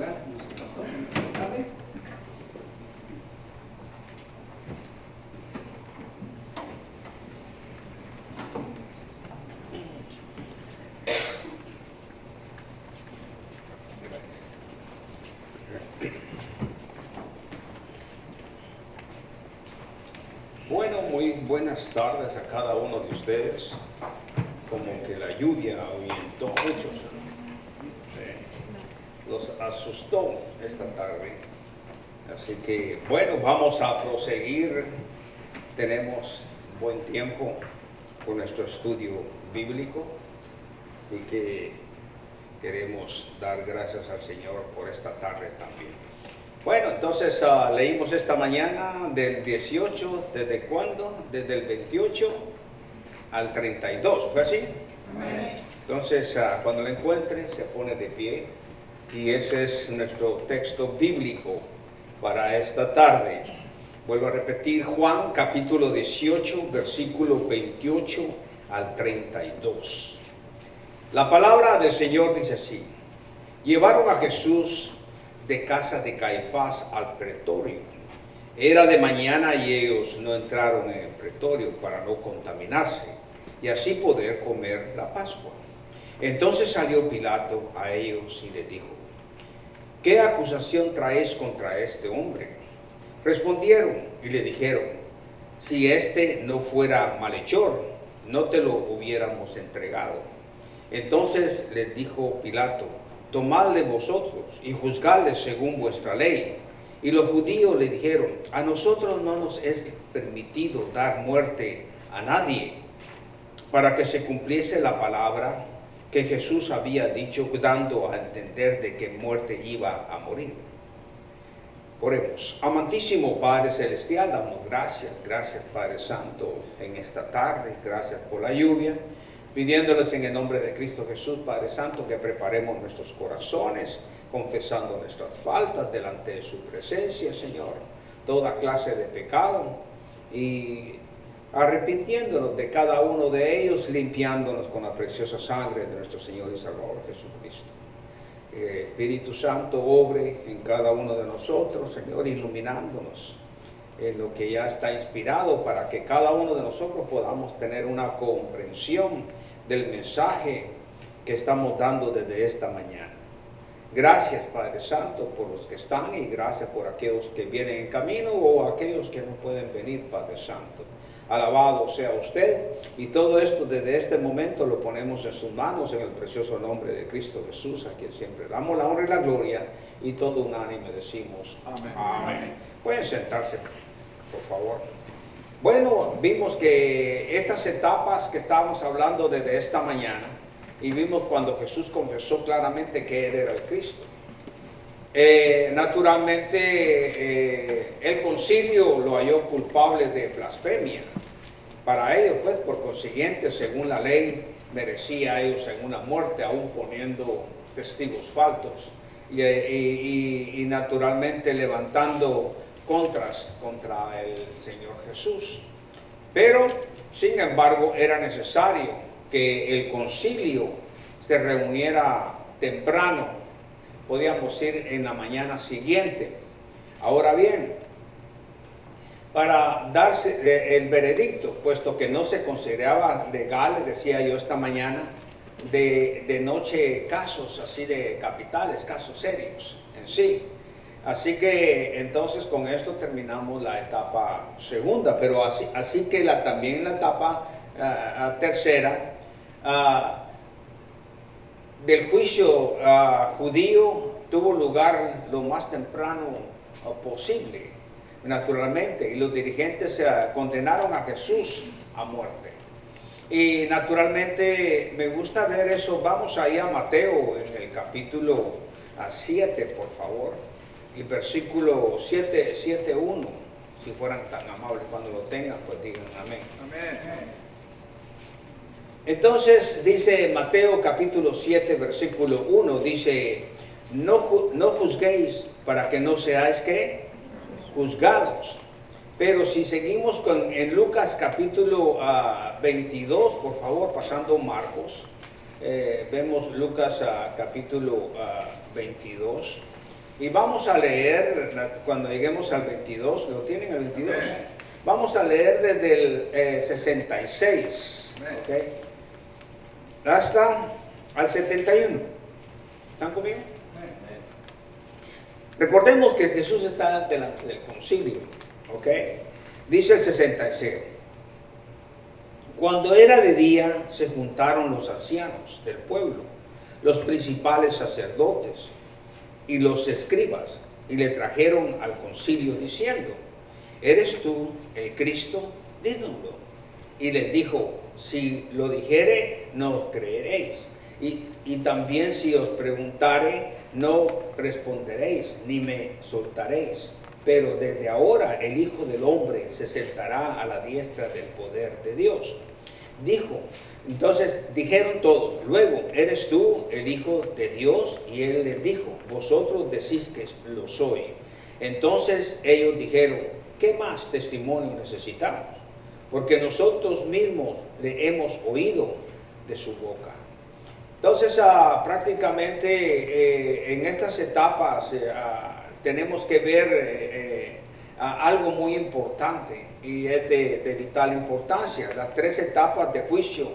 lugar, nuestro pastor. Amén. Bueno, muy buenas tardes a cada uno de ustedes. Como que la lluvia ahuyentó a muchos. Los asustó esta tarde. Así que, bueno, vamos a proseguir. Tenemos buen tiempo con nuestro estudio bíblico. Así que queremos dar gracias al Señor por esta tarde también. Bueno, entonces leímos esta mañana del 18, ¿desde cuándo? Desde el 28 al 32, ¿fue así? Amén. Entonces, cuando lo encuentre, se pone de pie y ese es nuestro texto bíblico para esta tarde. Vuelvo a repetir, Juan capítulo 18, versículo 28 al 32. La palabra del Señor dice así: llevaron a Jesús de casa de Caifás al pretorio. Era de mañana y ellos no entraron en el pretorio para no contaminarse y así poder comer la Pascua. Entonces salió Pilato a ellos y les dijo: ¿qué acusación traéis contra este hombre? Respondieron y le dijeron: si este no fuera malhechor, no te lo hubiéramos entregado. Entonces les dijo Pilato: tomadle vosotros y juzgadle según vuestra ley. Y los judíos le dijeron: a nosotros no nos es permitido dar muerte a nadie, para que se cumpliese la palabra que Jesús había dicho, dando a entender de que muerte iba a morir. Oremos. Amantísimo Padre Celestial, damos gracias Padre Santo en esta tarde, gracias por la lluvia, pidiéndoles en el nombre de Cristo Jesús, Padre Santo, que preparemos nuestros corazones, confesando nuestras faltas delante de su presencia, Señor, toda clase de pecado, y arrepintiéndonos de cada uno de ellos, limpiándonos con la preciosa sangre de nuestro Señor y Salvador Jesucristo. Espíritu Santo, obre en cada uno de nosotros, Señor, iluminándonos en lo que ya está inspirado, para que cada uno de nosotros podamos tener una comprensión del mensaje que estamos dando desde esta mañana. Gracias, Padre Santo, por los que están, y gracias por aquellos que vienen en camino o aquellos que no pueden venir, Padre Santo. Alabado sea usted, y todo esto desde este momento lo ponemos en sus manos en el precioso nombre de Cristo Jesús, a quien siempre damos la honra y la gloria, y todo unánime decimos amén. Amén. Pueden sentarse, por favor. Bueno, vimos que estas etapas que estábamos hablando desde esta mañana, y vimos cuando Jesús confesó claramente que Él era el Cristo. Naturalmente, el concilio lo halló culpable de blasfemia. Para ellos, pues, por consiguiente, según la ley, merecía a ellos en una muerte, aún poniendo testigos falsos y naturalmente levantando contras contra el Señor Jesús. Pero, sin embargo, era necesario que el concilio se reuniera temprano, podíamos decir en la mañana siguiente. Ahora bien, para darse el veredicto, puesto que no se consideraba legal, decía yo esta mañana, de noche casos así de capitales, casos serios en sí. Así que entonces con esto terminamos la etapa segunda, pero así que también la etapa tercera del juicio judío tuvo lugar lo más temprano posible, naturalmente, y los dirigentes condenaron a Jesús a muerte. Y naturalmente me gusta ver eso. Vamos ahí a Mateo en el capítulo 7, por favor, y versículo 7:1, si fueran tan amables, cuando lo tengan, pues digan amén. Amén. Entonces dice Mateo capítulo 7, versículo 1, dice: no juzguéis para que no seáis ¿qué? Juzgados. Pero si seguimos en Lucas capítulo 22, por favor, pasando Marcos, vemos Lucas capítulo 22, Y vamos a leer, cuando lleguemos al 22, ¿lo tienen el 22? Vamos a leer desde el 66, ¿ok? Hasta al 71. ¿Están conmigo? Recordemos que Jesús está delante del concilio, ¿ok? Dice el 66. Cuando era de día, se juntaron los ancianos del pueblo, los principales sacerdotes y los escribas, y le trajeron al concilio diciendo: ¿eres tú el Cristo? Díganlo. Y les dijo: si lo dijere, no creeréis. Y también si os preguntare, no responderéis, ni me soltaréis. Pero desde ahora el Hijo del Hombre se sentará a la diestra del poder de Dios. Dijo, entonces dijeron todos: luego, ¿eres tú el Hijo de Dios? Y él les dijo: vosotros decís que lo soy. Entonces ellos dijeron: ¿qué más testimonio necesitamos? Porque nosotros mismos le hemos oído de su boca. Entonces, prácticamente en estas etapas tenemos que ver algo muy importante, y es de vital importancia. Las 3 etapas de juicio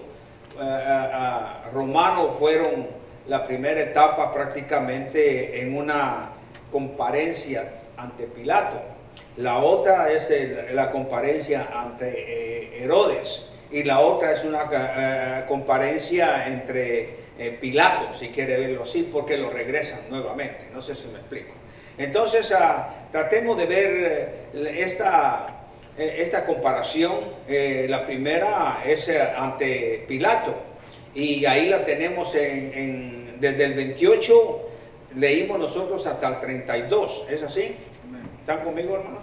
romano fueron la primera etapa prácticamente en una comparencia ante Pilato. La otra es la comparencia ante Herodes, y la otra es una comparencia entre Pilato, si quiere verlo así, porque lo regresan nuevamente. No sé si me explico. Entonces, tratemos de ver esta comparación. La primera es ante Pilato, y ahí la tenemos desde el 28, leímos nosotros hasta el 32. ¿Es así? ¿Están conmigo, hermano?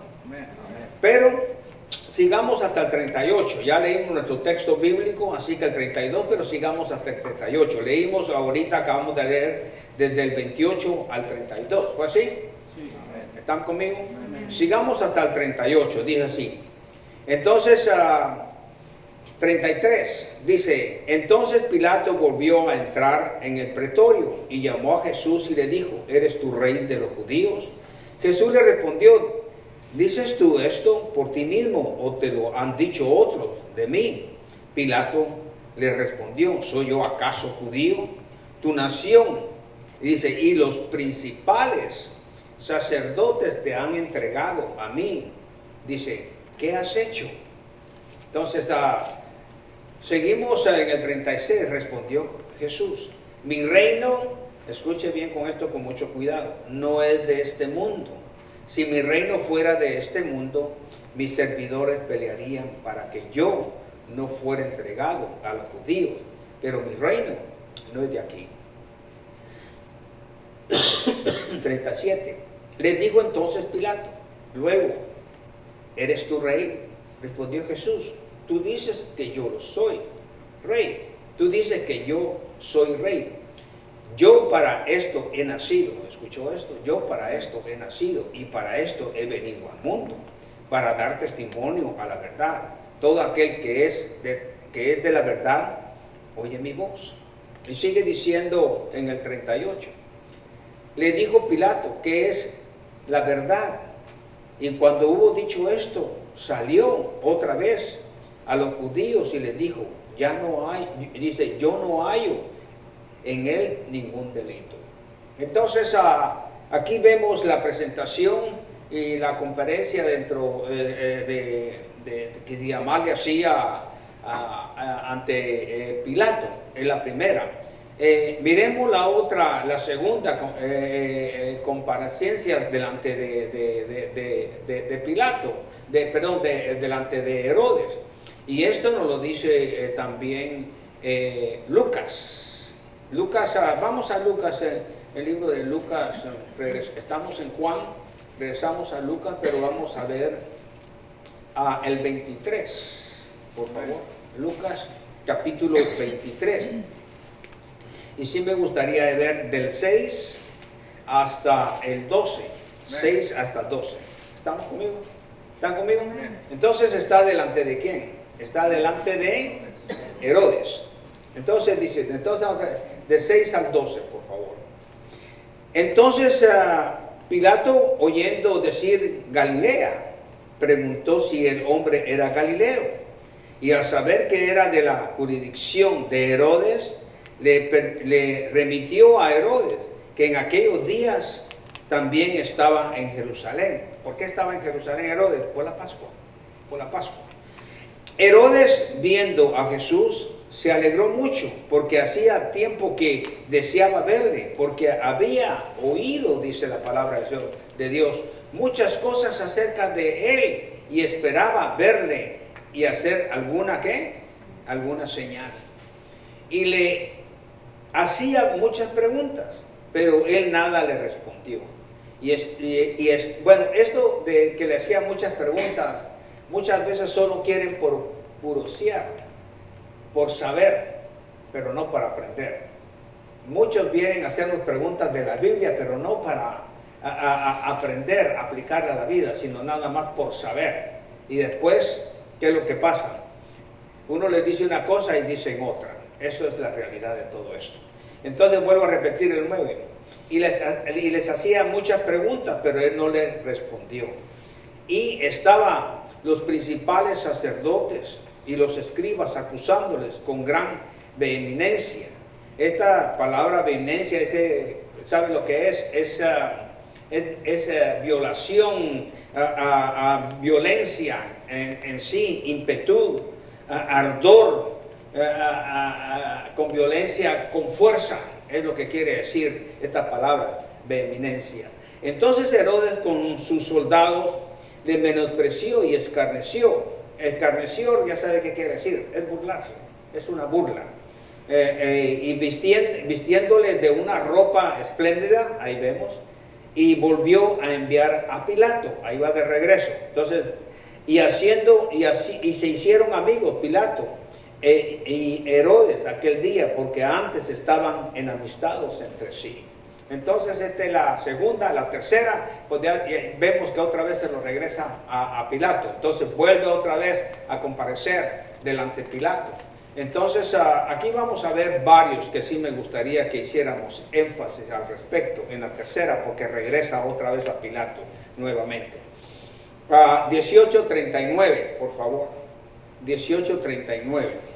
Pero sigamos hasta el 38. Ya leímos nuestro texto bíblico, así que el 32, pero sigamos hasta el 38. Leímos ahorita, acabamos de leer desde el 28 al 32. ¿Fue así? Sí. ¿Están conmigo? Amén. Sigamos hasta el 38, dice así. Entonces, 33, dice: entonces Pilato volvió a entrar en el pretorio y llamó a Jesús y le dijo: ¿eres tú rey de los judíos? Jesús le respondió: ¿dices tú esto por ti mismo o te lo han dicho otros de mí? Pilato le respondió: ¿soy yo acaso judío? Tu nación, dice, y los principales sacerdotes te han entregado a mí. Dice: ¿qué has hecho? Entonces, seguimos en el 36, respondió Jesús: mi reino, escuche bien con esto con mucho cuidado, no es de este mundo. Si mi reino fuera de este mundo, mis servidores pelearían para que yo no fuera entregado a los judíos, pero mi reino no es de aquí. 37. Le dijo entonces Pilato: luego, ¿eres tú rey? Respondió Jesús: tú dices que yo lo soy, rey. Tú dices que yo soy rey. Yo para esto he nacido. ¿Escuchó esto? Yo para esto he nacido y para esto he venido al mundo, para dar testimonio a la verdad. Todo aquel que es de la verdad oye mi voz. Y sigue diciendo en el 38. Le dijo Pilato: ¿qué es la verdad? Y cuando hubo dicho esto, salió otra vez a los judíos y les dijo: ya no hay, dice, yo no hallo en él ningún delito. Entonces, aquí vemos la presentación y la conferencia dentro que llamarle así ante Pilato, es la primera. Miremos la segunda comparecencia delante de Pilato, delante de Herodes. Y esto nos lo dice también Lucas. Vamos a Lucas, el libro de Lucas. Estamos en Juan, regresamos a Lucas, pero vamos a ver el 23, por favor. Lucas capítulo 23. Y sí me gustaría ver del 6 hasta el 12. 6 hasta 12. ¿Estamos conmigo? ¿Están conmigo? Entonces, ¿está delante de quién? Está delante de Herodes. Entonces dice, de 6 al 12, por favor. Entonces Pilato, oyendo decir Galilea, preguntó si el hombre era Galileo. Y al saber que era de la jurisdicción de Herodes, le remitió a Herodes, que en aquellos días también estaba en Jerusalén. ¿Por qué estaba en Jerusalén Herodes? Por la Pascua. Por la Pascua. Herodes, viendo a Jesús, se alegró mucho, porque hacía tiempo que deseaba verle, porque había oído, dice la palabra de Dios, muchas cosas acerca de él, y esperaba verle y hacer alguna señal. Y le hacía muchas preguntas, pero él nada le respondió. Bueno, esto de que le hacía muchas preguntas, muchas veces solo quieren por curiosear, por saber, pero no para aprender. Muchos vienen a hacernos preguntas de la Biblia, pero no para aprender, aplicarla a la vida, sino nada más por saber. Y después, ¿qué es lo que pasa? Uno les dice una cosa y dicen otra. Eso es la realidad de todo esto. Entonces vuelvo a repetir el 9. Y les hacía muchas preguntas, pero él no les respondió. Y estaban los principales sacerdotes y los escribas acusándoles con gran vehemencia. Esta palabra vehemencia, ¿sabe lo que es? Es violación, violencia en sí, impetu, ardor, con violencia, con fuerza, es lo que quiere decir esta palabra, vehemencia. Entonces Herodes con sus soldados le menospreció y escarneció. Escarneció, ya sabe qué quiere decir, es burlarse, es una burla. Y vistiéndole de una ropa espléndida, ahí vemos, y volvió a enviar a Pilato, ahí va de regreso. Entonces, y se hicieron amigos Pilato y Herodes aquel día, porque antes estaban enamistados entre sí. Entonces, esta es la segunda, la tercera, pues ya vemos que otra vez se lo regresa a Pilato. Entonces vuelve otra vez a comparecer delante de Pilato. Entonces, aquí vamos a ver varios que sí me gustaría que hiciéramos énfasis al respecto en la tercera, porque regresa otra vez a Pilato nuevamente. 18:39, por favor. 18:39.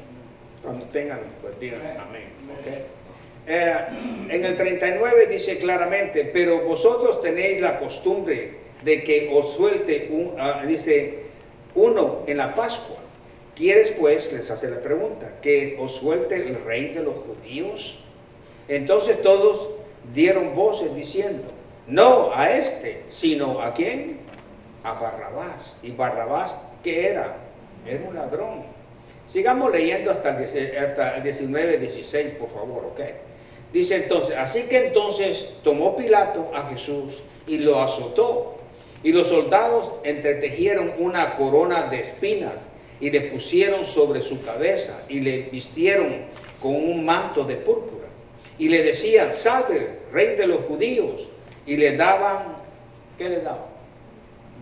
Cuando tengan, pues digan amén. ¿Okay? En el 39 dice claramente, pero vosotros tenéis la costumbre de que os suelte uno en la Pascua. ¿Quieres pues, les hace la pregunta, que os suelte el rey de los judíos? Entonces todos dieron voces diciendo, no a este, sino ¿a quién? A Barrabás. ¿Y Barrabás qué era? Era un ladrón. Sigamos leyendo hasta el 19, 16, por favor, ¿ok? Dice entonces, así que entonces tomó Pilato a Jesús y lo azotó. Y los soldados entretejieron una corona de espinas y le pusieron sobre su cabeza y le vistieron con un manto de púrpura. Y le decían, salve, rey de los judíos. Y le daban, ¿qué le daban?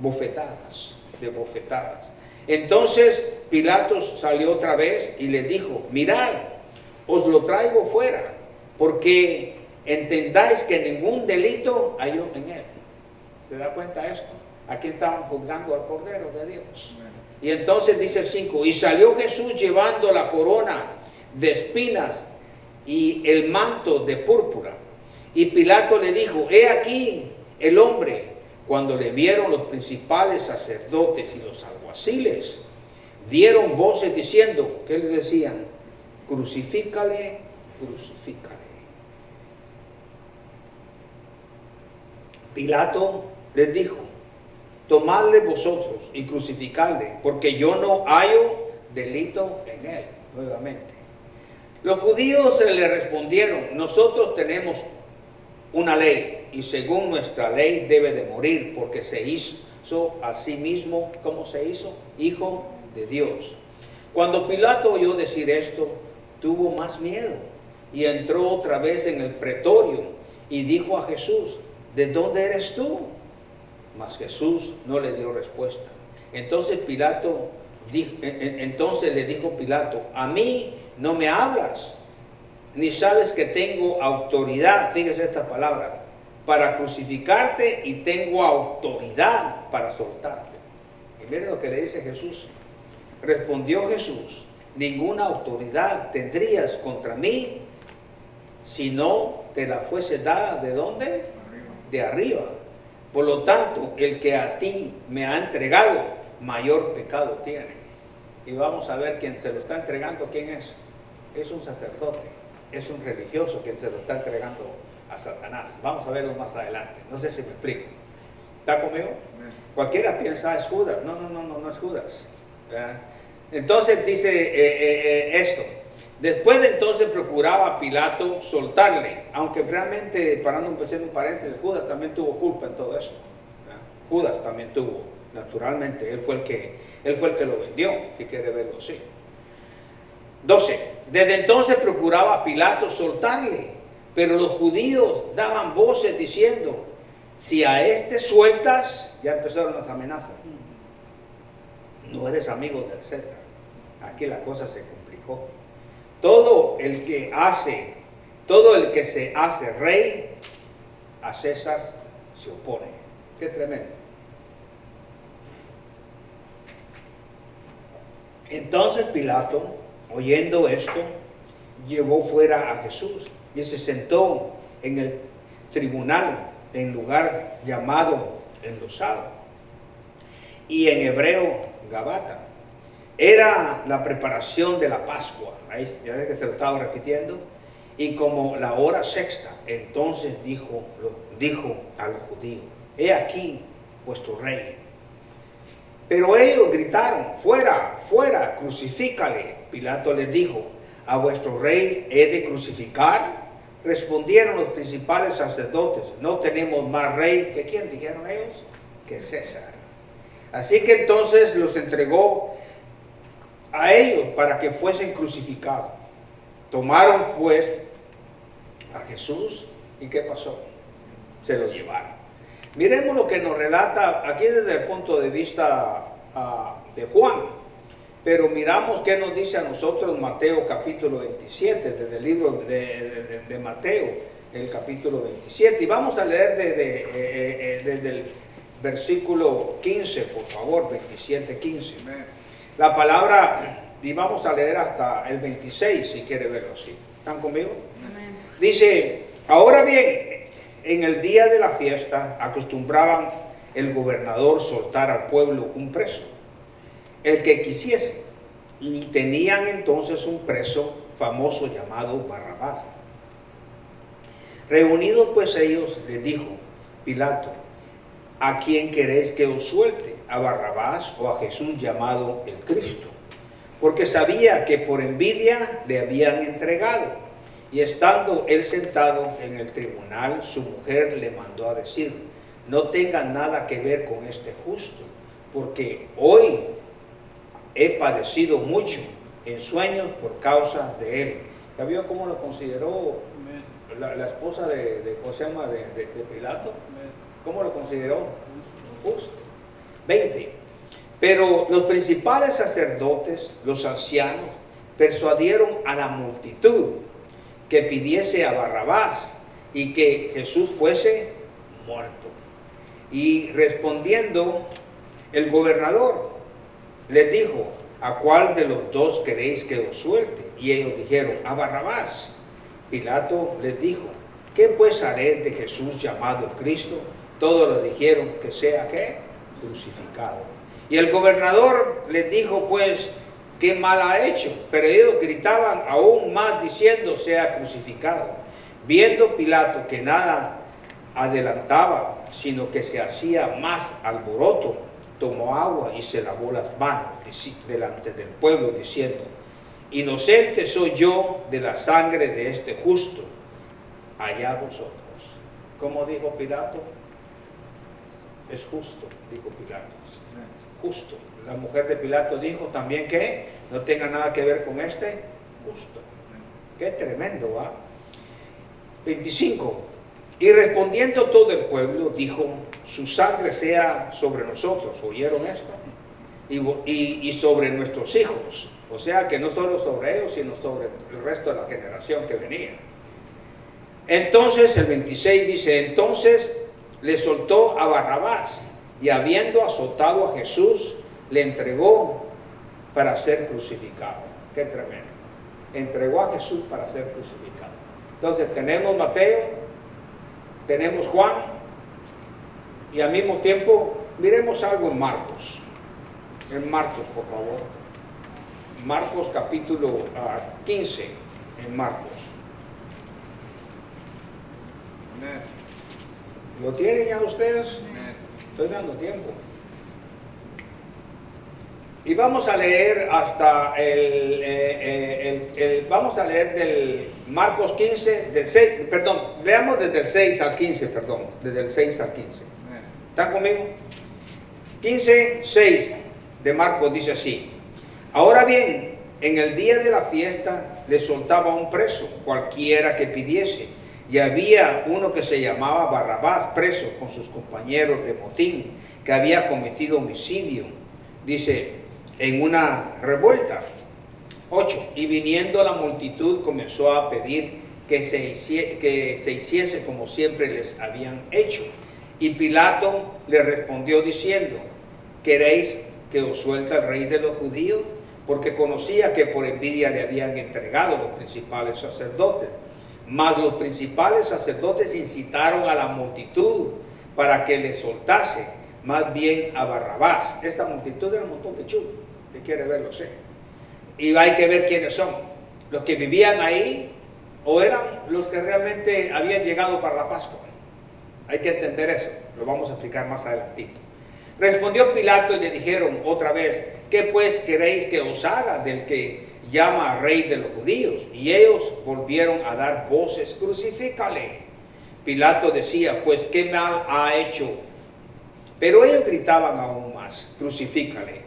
Bofetadas, de bofetadas. Entonces Pilato salió otra vez y le dijo, mirad, os lo traigo fuera, porque entendáis que ningún delito hay en él. ¿Se da cuenta de esto? Aquí estaban juzgando al Cordero de Dios. Y entonces dice el 5, y salió Jesús llevando la corona de espinas y el manto de púrpura. Y Pilato le dijo, he aquí el hombre. Cuando le vieron los principales sacerdotes y los alguaciles, dieron voces diciendo, ¿qué le decían? Crucifícale, crucifícale. Pilato les dijo, tomadle vosotros y crucificadle, porque yo no hallo delito en él. Nuevamente. Los judíos le respondieron, nosotros tenemos una ley, y según nuestra ley debe de morir, porque se hizo a sí mismo, ¿cómo se hizo? Hijo de Dios. Cuando Pilato oyó decir esto, tuvo más miedo, y entró otra vez en el pretorio, y dijo a Jesús, ¿de dónde eres tú? Mas Jesús no le dio respuesta. Entonces le dijo Pilato, a mí no me hablas, ni sabes que tengo autoridad, fíjese esta palabra, para crucificarte y tengo autoridad para soltarte. Y miren lo que le dice Jesús. Respondió Jesús, ninguna autoridad tendrías contra mí si no te la fuese dada. ¿De dónde? Arriba. De arriba. Por lo tanto, el que a ti me ha entregado, mayor pecado tiene. Y vamos a ver quién se lo está entregando, quién es. Es un sacerdote, es un religioso quien se lo está entregando a Satanás. Vamos a verlo más adelante. No sé si me explico. ¿Está conmigo? Cualquiera piensa, es Judas. No es Judas. ¿Verdad? Entonces dice esto. Después de entonces procuraba Pilato soltarle, aunque realmente, parando un paréntesis, Judas también tuvo culpa en todo esto. ¿Verdad? Judas también tuvo, naturalmente, él fue el que lo vendió, si quiere verlo así. 12. Desde entonces procuraba Pilato soltarle, pero los judíos daban voces diciendo, si a este sueltas, ya empezaron las amenazas, no eres amigo del César. Aquí la cosa se complicó. Todo el que se hace rey, a César se opone. Qué tremendo. Entonces Pilato, oyendo esto, llevó fuera a Jesús y se sentó en el tribunal, en lugar llamado Enlosado, y en hebreo Gabata. Era la preparación de la Pascua. Ahí ya ve que te lo estaba repitiendo. Y como la hora sexta, entonces dijo a los judíos, he aquí vuestro rey. Pero ellos gritaron, fuera, fuera, crucifícale. Pilato les dijo, ¿a vuestro rey he de crucificar? Respondieron los principales sacerdotes, no tenemos más rey que ¿quién? Dijeron ellos, que César. Así que entonces los entregó a ellos para que fuesen crucificados. Tomaron pues a Jesús y ¿qué pasó? Se lo llevaron. Miremos lo que nos relata aquí desde el punto de vista de Juan, pero miramos qué nos dice a nosotros Mateo capítulo 27, desde el libro de Mateo, el capítulo 27, y vamos a leer desde el versículo 15, por favor, 27, 15. La palabra, y vamos a leer hasta el 26, si quiere verlo así. ¿Están conmigo? Amén. Dice, ahora bien, en el día de la fiesta acostumbraban el gobernador soltar al pueblo un preso, el que quisiese, y tenían entonces un preso famoso llamado Barrabás. Reunidos pues ellos, les dijo Pilato, ¿a quién queréis que os suelte? ¿A Barrabás o a Jesús llamado el Cristo? Porque sabía que por envidia le habían entregado. Y estando él sentado en el tribunal, su mujer le mandó a decir, no tenga nada que ver con este justo, porque hoy he padecido mucho en sueños por causa de él. ¿Ya vio cómo lo consideró la esposa de Pilato? ¿Cómo lo consideró? Justo. 20. Pero los principales sacerdotes, los ancianos, persuadieron a la multitud que pidiese a Barrabás y que Jesús fuese muerto. Y respondiendo el gobernador les dijo, ¿a cuál de los dos queréis que os suelte? Y ellos dijeron, a Barrabás. Pilato les dijo, ¿qué pues haré de Jesús llamado Cristo? Todos le dijeron que sea ¿qué? Crucificado. Y el gobernador les dijo pues, ¿qué mal ha hecho? Pero ellos gritaban aún más diciendo, sea crucificado. Viendo Pilato que nada adelantaba, sino que se hacía más alboroto, tomó agua y se lavó las manos delante del pueblo, diciendo, inocente soy yo de la sangre de este justo, allá vosotros. ¿Cómo dijo Pilato? Es justo, dijo Pilato. Justo. La mujer de Pilato dijo también que no tenga nada que ver con este justo. Qué tremendo, ¿va? 25. Y respondiendo todo el pueblo, dijo, su sangre sea sobre nosotros. ¿Oyeron esto? Y sobre nuestros hijos. O sea que no solo sobre ellos, sino sobre el resto de la generación que venía. Entonces el 26 dice, entonces le soltó a Barrabás y habiendo azotado a Jesús, le entregó para ser crucificado. Qué tremendo. Entregó a Jesús para ser crucificado. Entonces tenemos Mateo, tenemos Juan y al mismo tiempo miremos algo en Marcos. En Marcos, por favor. Marcos capítulo 15, en Marcos. Amén. ¿Lo tienen ya ustedes? Amén. Estoy dando tiempo. Y vamos a leer hasta vamos a leer del Marcos 15, del 6, perdón, leamos desde el 6 al 15, perdón, desde el 6 al 15. Amén. ¿Están conmigo? 15, 6 de Marcos dice así. Ahora bien, en el día de la fiesta le soltaba un preso, cualquiera que pidiese. Y había uno que se llamaba Barrabás, preso con sus compañeros de motín, que había cometido homicidio. Dice, en una revuelta. 8. Y viniendo la multitud comenzó a pedir que se hiciese como siempre les habían hecho. Y Pilato le respondió diciendo, ¿queréis que os suelte el rey de los judíos? Porque conocía que por envidia le habían entregado los principales sacerdotes. Mas los principales sacerdotes incitaron a la multitud para que le soltase, más bien a Barrabás. Esta multitud era un montón de chulos, que quiere verlo, sé. Y hay que ver quiénes son. Los que vivían ahí o eran los que realmente habían llegado para la Pascua. Hay que entender eso, lo vamos a explicar más adelantito. Respondió Pilato y le dijeron otra vez, ¿qué pues queréis que os haga del que llama rey de los judíos? Y ellos volvieron a dar voces, crucifícale. Pilato decía, pues qué mal ha hecho. Pero ellos gritaban aún más, crucifícale.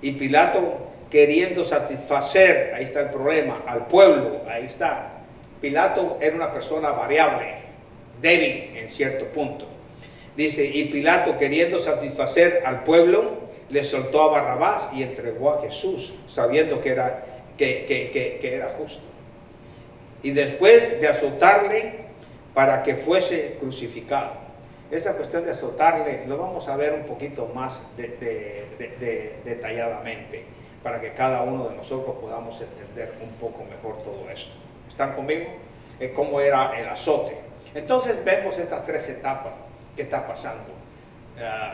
Y Pilato, queriendo satisfacer, ahí está el problema, al pueblo, ahí está. Pilato era una persona variable, débil en cierto punto. Dice, y Pilato, queriendo satisfacer al pueblo, le soltó a Barrabás y entregó a Jesús, sabiendo que era justo. Y después de azotarle para que fuese crucificado. Esa cuestión de azotarle lo vamos a ver un poquito más detalladamente, para que cada uno de nosotros podamos entender un poco mejor todo esto. ¿Están conmigo? Cómo era el azote. Entonces vemos estas tres etapas que está pasando.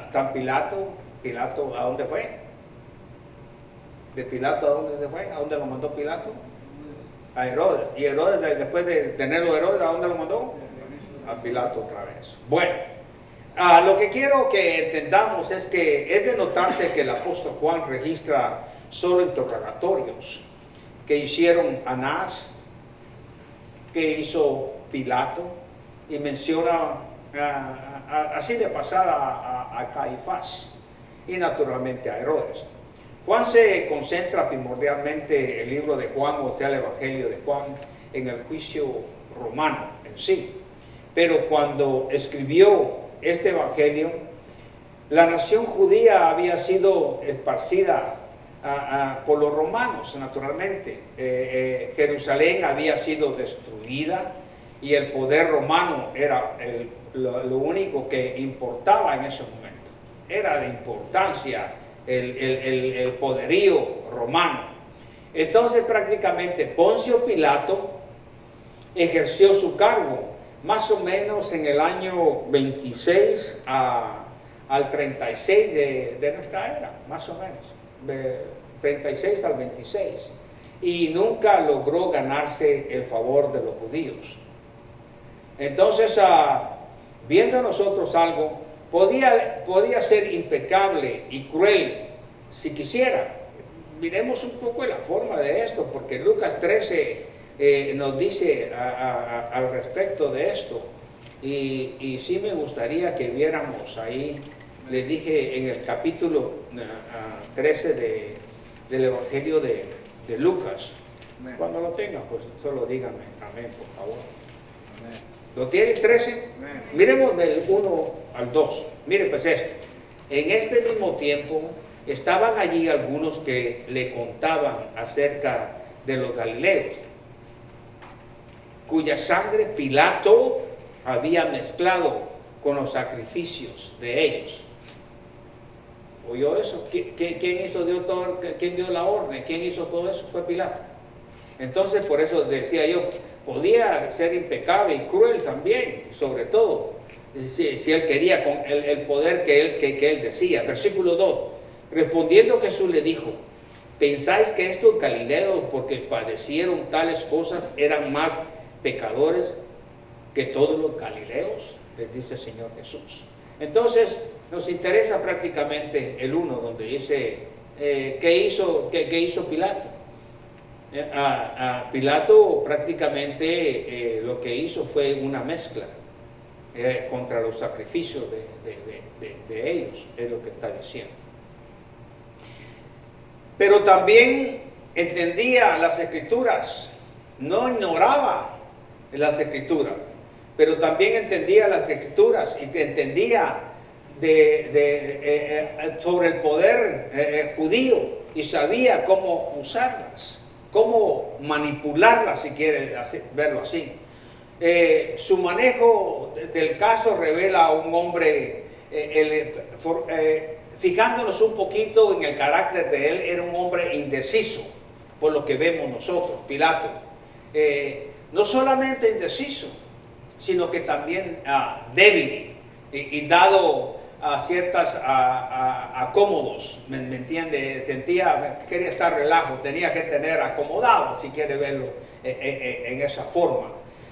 Está Pilato. Pilato, ¿a dónde fue? ¿De Pilato a dónde se fue? ¿A dónde lo mandó Pilato? A Herodes. ¿Y Herodes, después de tenerlo Herodes, a dónde lo mandó? A Pilato otra vez. Bueno, lo que quiero que entendamos es que es de notarse que el apóstol Juan registra solo interrogatorios que hicieron Anás, que hizo Pilato, y menciona así de pasada a Caifás y naturalmente a Herodes. Juan se concentra primordialmente, el libro de Juan, o sea, el Evangelio de Juan, en el juicio romano en sí. Pero cuando escribió este Evangelio, la nación judía había sido esparcida por los romanos, naturalmente. Jerusalén había sido destruida y el poder romano era lo único que importaba en ese momento. Era de importancia el poderío romano. Entonces prácticamente Poncio Pilato ejerció su cargo más o menos en el año 26 al 36 de nuestra era, más o menos, de 36 al 26, y nunca logró ganarse el favor de los judíos. Entonces, viendo nosotros algo, podía ser impecable y cruel si quisiera. Miremos un poco la forma de esto, porque Lucas 13 nos dice al respecto de esto, y sí me gustaría que viéramos ahí. Les dije en el capítulo 13 del Evangelio de Lucas. Amén. Cuando lo tengan, pues solo díganme amén, por favor. Amén. ¿Lo tienen 13? Amén. Miremos del 1 al 2. Miren pues esto. En este mismo tiempo estaban allí algunos que le contaban acerca de los galileos, cuya sangre Pilato había mezclado con los sacrificios de ellos. ¿Oyó eso? ¿Quién hizo, quién dio la orden? ¿Quién hizo todo eso? Fue Pilato. Entonces, por eso decía yo, podía ser impecable y cruel también, sobre todo, si él quería, con el poder que él decía. Versículo 2, respondiendo Jesús le dijo, ¿pensáis que estos galileos, porque padecieron tales cosas, eran más pecadores que todos los galileos? Les dice el Señor Jesús. Entonces, nos interesa prácticamente el 1, donde dice, ¿qué hizo Pilato? Pilato prácticamente lo que hizo fue una mezcla contra los sacrificios de ellos, es lo que está diciendo. Pero también entendía las Escrituras, no ignoraba las Escrituras, pero también entendía las Escrituras y entendía sobre el poder judío y sabía cómo usarlas, cómo manipularlas, si quiere verlo así. Su manejo del caso revela a un hombre, fijándonos un poquito en el carácter de él, era un hombre indeciso, por lo que vemos nosotros, Pilato. No solamente indeciso, sino que también débil y dado a ciertas acómodos, ¿me entiende? Quería estar relajo, tenía que tener acomodado, si quiere verlo en esa forma.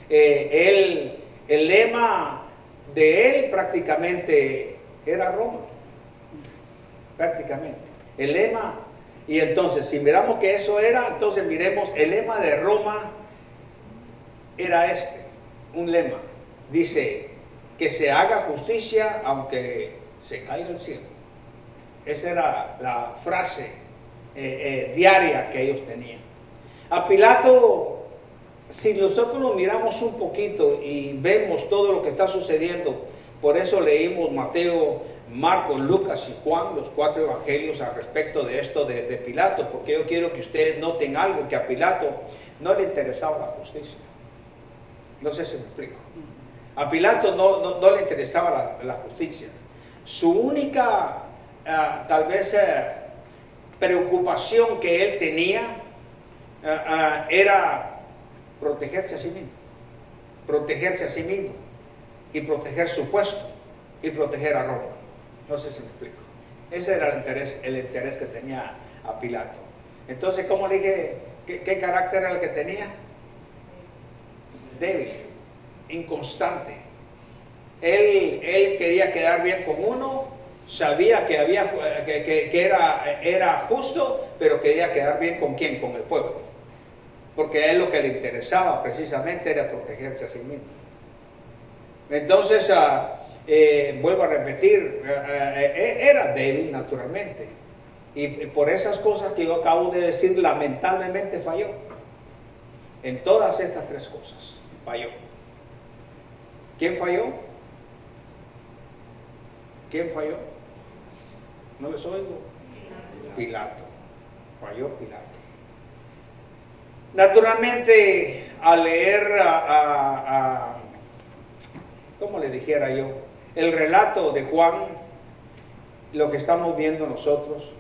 El lema de él prácticamente era Roma, prácticamente, el lema. Y entonces, si miramos que eso era, entonces miremos, el lema de Roma era un lema, dice, que se haga justicia aunque se caiga el cielo. Esa era la frase diaria que ellos tenían. A Pilato, si nosotros lo miramos un poquito y vemos todo lo que está sucediendo, por eso leímos Mateo, Marcos, Lucas y Juan, los 4 evangelios al respecto de esto de Pilato, porque yo quiero que ustedes noten algo, que a Pilato no le interesaba la justicia. No sé si me explico. A Pilato no le interesaba la justicia. Su única, tal vez, preocupación que él tenía era protegerse a sí mismo. Protegerse a sí mismo. Y proteger su puesto. Y proteger a Roma. No sé si me explico. Ese era el interés que tenía a Pilato. Entonces, ¿cómo le dije? ¿Qué carácter era el que tenía? Débil, inconstante. Él quería quedar bien con uno, sabía que era justo, pero quería quedar bien con quién, con el pueblo, porque a él lo que le interesaba precisamente era protegerse a sí mismo. Entonces, vuelvo a repetir, era débil naturalmente, y por esas cosas que yo acabo de decir, lamentablemente falló. En todas estas 3 cosas falló. ¿Quién falló? ¿Quién falló? ¿No les oigo? Pilato. Falló Pilato. Naturalmente, al leer, ¿cómo le dijera yo? El relato de Juan, lo que estamos viendo nosotros,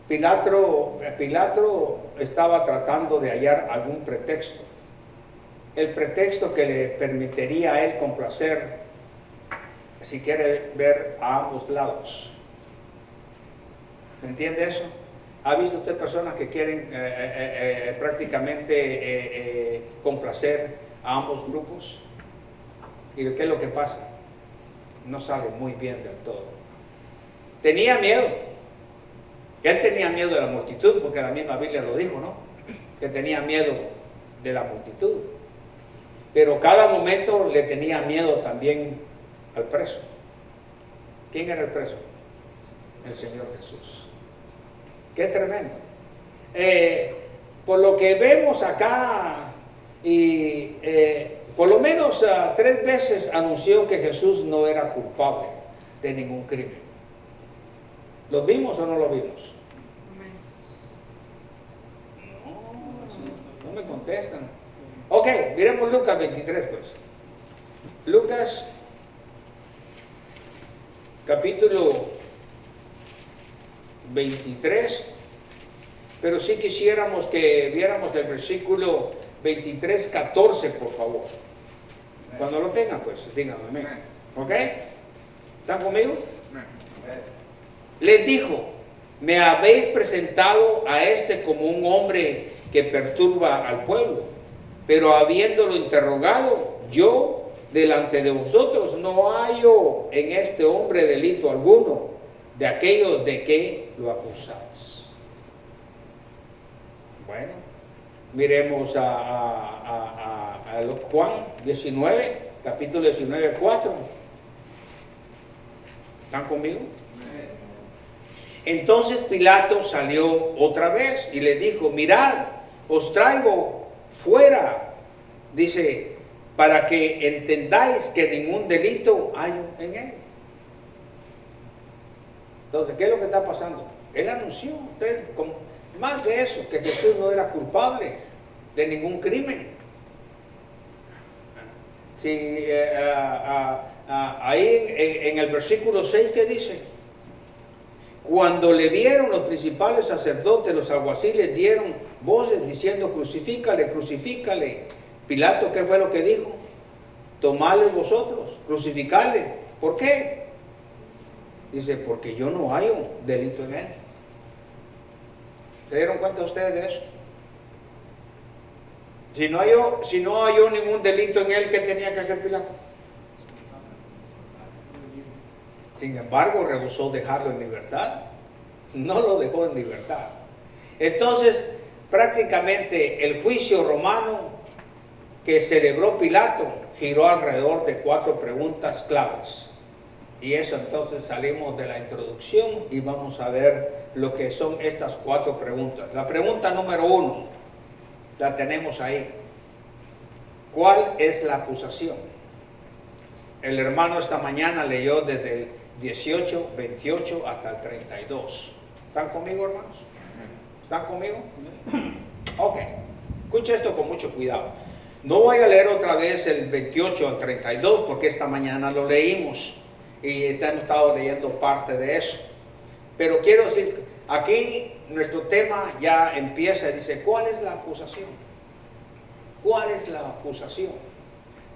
Pilato estaba tratando de hallar algún pretexto. El pretexto que le permitiría a él complacer, si quiere ver, a ambos lados. ¿Me entiende eso? ¿Ha visto usted personas que quieren prácticamente complacer a ambos grupos? ¿Y qué es lo que pasa? No sale muy bien del todo. Tenía miedo. Él tenía miedo de la multitud, porque la misma Biblia lo dijo, ¿no? Que tenía miedo de la multitud. Pero cada momento le tenía miedo también al preso. ¿Quién era el preso? El Señor Jesús. Qué tremendo. Por lo que vemos acá, y por lo menos 3 veces anunció que Jesús no era culpable de ningún crimen. ¿Lo vimos o no lo vimos? No me contestan. Ok, miremos Lucas 23 pues. Lucas capítulo 23, pero sí quisiéramos que viéramos el versículo 23, 14, por favor. Cuando lo tengan, pues díganme amén. ¿Ok? ¿Están conmigo? Les dijo, me habéis presentado a este como un hombre que perturba al pueblo, pero habiéndolo interrogado, yo delante de vosotros no hallo en este hombre delito alguno de aquello de que lo acusáis. Bueno, miremos a Juan 19, capítulo 19, 4. ¿Están conmigo? Entonces Pilato salió otra vez y le dijo, mirad, os traigo fuera, dice, para que entendáis que ningún delito hay en él. Entonces, ¿qué es lo que está pasando? Él anunció, más de eso, que Jesús no era culpable de ningún crimen. Sí, ahí en el versículo 6, ¿qué dice? Cuando le vieron los principales sacerdotes, los alguaciles dieron voces diciendo, crucifícale, crucifícale. Pilato, ¿qué fue lo que dijo? Tomadle vosotros, crucificadle. ¿Por qué? Dice, porque yo no hallo delito en él. ¿Se dieron cuenta ustedes de eso? Si no halló ningún delito en él, ¿qué tenía que hacer Pilato? Sin embargo, rehusó dejarlo en libertad. No lo dejó en libertad. Entonces, prácticamente el juicio romano que celebró Pilato giró alrededor de 4 preguntas claves. Y eso entonces salimos de la introducción y vamos a ver lo que son estas 4 preguntas. La pregunta número 1, la tenemos ahí. ¿Cuál es la acusación? El hermano esta mañana leyó desde el 18, 28 hasta el 32. ¿Están conmigo, hermanos? ¿Están conmigo? Ok. Escucha esto con mucho cuidado. No voy a leer otra vez el 28 al 32 porque esta mañana lo leímos y hemos estado leyendo parte de eso. Pero quiero decir, aquí nuestro tema ya empieza y dice, ¿cuál es la acusación? ¿Cuál es la acusación?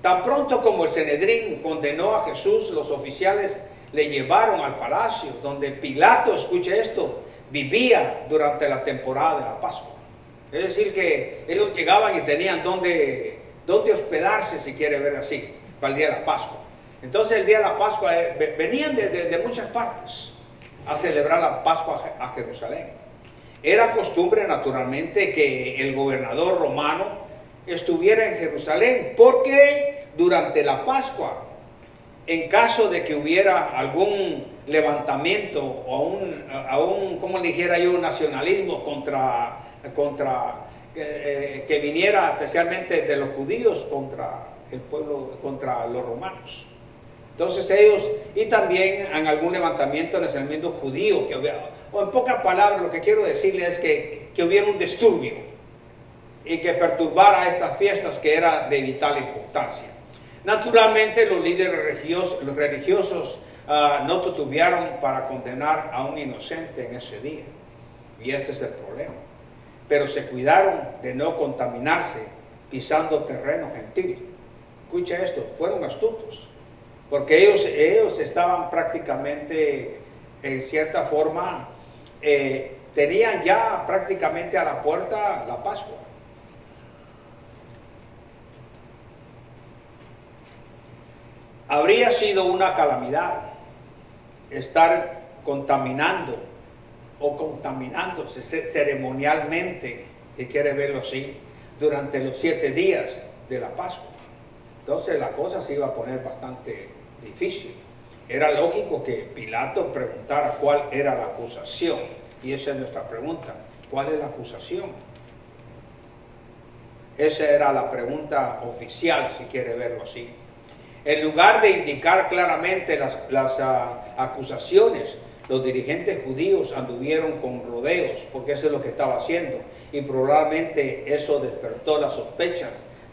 Tan pronto como el Sanedrín condenó a Jesús, los oficiales le llevaron al palacio donde Pilato, escuche esto, vivía durante la temporada de la Pascua. Es decir, que ellos llegaban y tenían dónde hospedarse, si quiere ver así, para el día de la Pascua. Entonces el día de la Pascua venían de muchas partes a celebrar la Pascua a Jerusalén. Era costumbre, naturalmente, que el gobernador romano estuviera en Jerusalén, porque durante la Pascua, en caso de que hubiera algún levantamiento o como le dijera yo, nacionalismo que viniera especialmente de los judíos contra el pueblo, contra los romanos. Entonces ellos, y también en algún levantamiento en el mismo judío, que hubiera, o en pocas palabras lo que quiero decirles es que hubiera un disturbio y que perturbara estas fiestas que era de vital importancia. Naturalmente los líderes religiosos no titubearon para condenar a un inocente en ese día, y este es el problema. Pero se cuidaron de no contaminarse pisando terreno gentil. Escucha esto, fueron astutos, porque ellos estaban prácticamente, en cierta forma, tenían ya prácticamente a la puerta la Pascua. Habría sido una calamidad estar contaminando o contaminándose ceremonialmente, si quiere verlo así, durante los 7 días de la Pascua. Entonces la cosa se iba a poner bastante difícil. Era lógico que Pilato preguntara cuál era la acusación, y esa es nuestra pregunta: ¿cuál es la acusación? Esa era la pregunta oficial, si quiere verlo así. En lugar de indicar claramente las acusaciones, los dirigentes judíos anduvieron con rodeos, porque eso es lo que estaba haciendo, y probablemente eso despertó las sospechas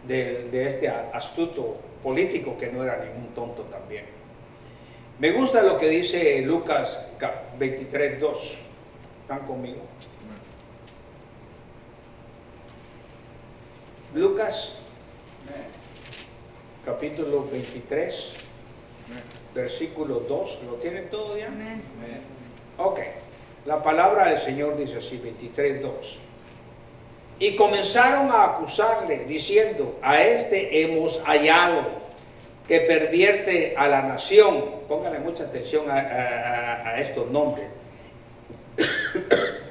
de este astuto político que no era ningún tonto también. Me gusta lo que dice Lucas 23:2. ¿Están conmigo? Lucas capítulo 23, versículo 2. ¿Lo tienen todo ya? Amén. Ok. La palabra del Señor dice así, 23:2. Y comenzaron a acusarle, diciendo, a este hemos hallado que pervierte a la nación. Pónganle mucha atención a estos nombres.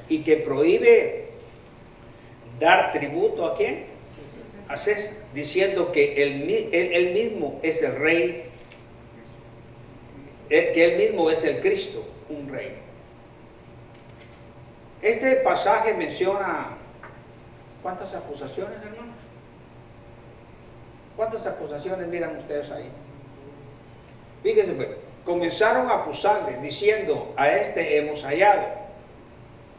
Y que prohíbe dar tributo ¿a quién? A César, diciendo que él mismo es el rey, que él mismo es el Cristo, un rey. Este pasaje menciona ¿cuántas acusaciones, hermanos? ¿Cuántas acusaciones miran ustedes ahí? Fíjense, pues, comenzaron a acusarle, diciendo, a este hemos hallado.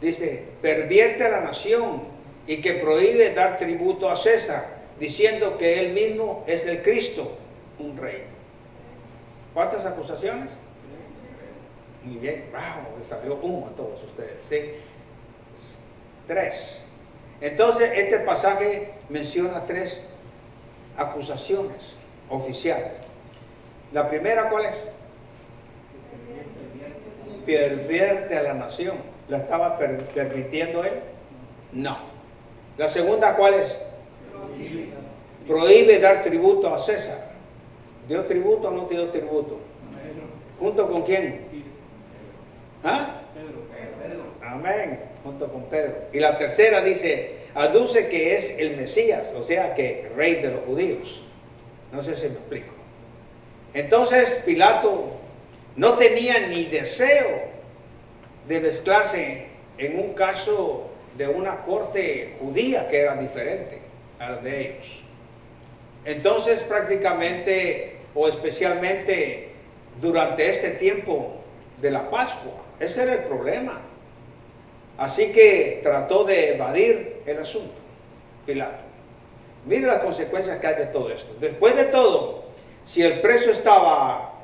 Dice, pervierte a la nación y que prohíbe dar tributo a César, diciendo que él mismo es el Cristo, un rey. ¿Cuántas acusaciones? Muy bien, wow, les salió humo a todos ustedes. ¿Sí? 3. Entonces, este pasaje menciona 3 acusaciones oficiales. La primera, ¿cuál es? Pervierte a la nación. ¿La estaba permitiendo él? No. La segunda, ¿cuál es? Prohíbe dar tributo a César. ¿Dio tributo o no dio tributo? ¿Junto con quién? ¿Ah? Amén, junto con Pedro. Y la tercera dice, aduce que es el Mesías, o sea que rey de los judíos. No sé si me explico. Entonces Pilato no tenía ni deseo de mezclarse en un caso de una corte judía que era diferente a la de ellos. Entonces prácticamente o especialmente durante este tiempo de la Pascua, ese era el problema. Así que trató de evadir el asunto, Pilato. Mire las consecuencias que hay de todo esto. Después de todo, si el preso estaba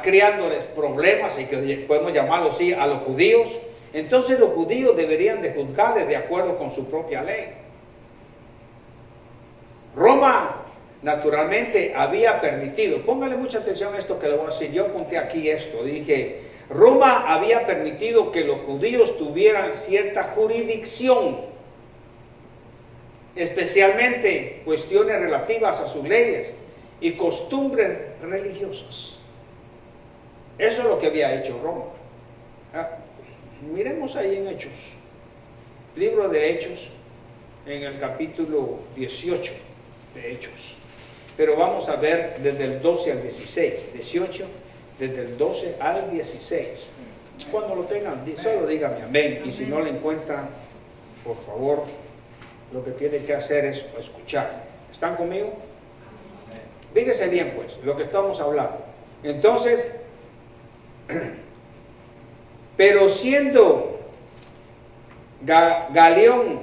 creándoles problemas, y que podemos llamarlo así, a los judíos, entonces los judíos deberían de juzgarles de acuerdo con su propia ley. Roma, naturalmente, había permitido, póngale mucha atención a esto que le voy a decir, yo apunté aquí esto, dije, Roma había permitido que los judíos tuvieran cierta jurisdicción, especialmente cuestiones relativas a sus leyes y costumbres religiosas. Eso es lo que había hecho Roma. Miremos ahí en Hechos, libro de Hechos, en el capítulo 18 de Hechos. Pero vamos a ver desde el 12 al 16, 18, desde el 12 al 16. Cuando lo tengan, solo dígame amén. Y si no lo encuentran, por favor, lo que tienen que hacer es escuchar. ¿Están conmigo? Fíjese bien, pues, lo que estamos hablando. Entonces, pero siendo Galión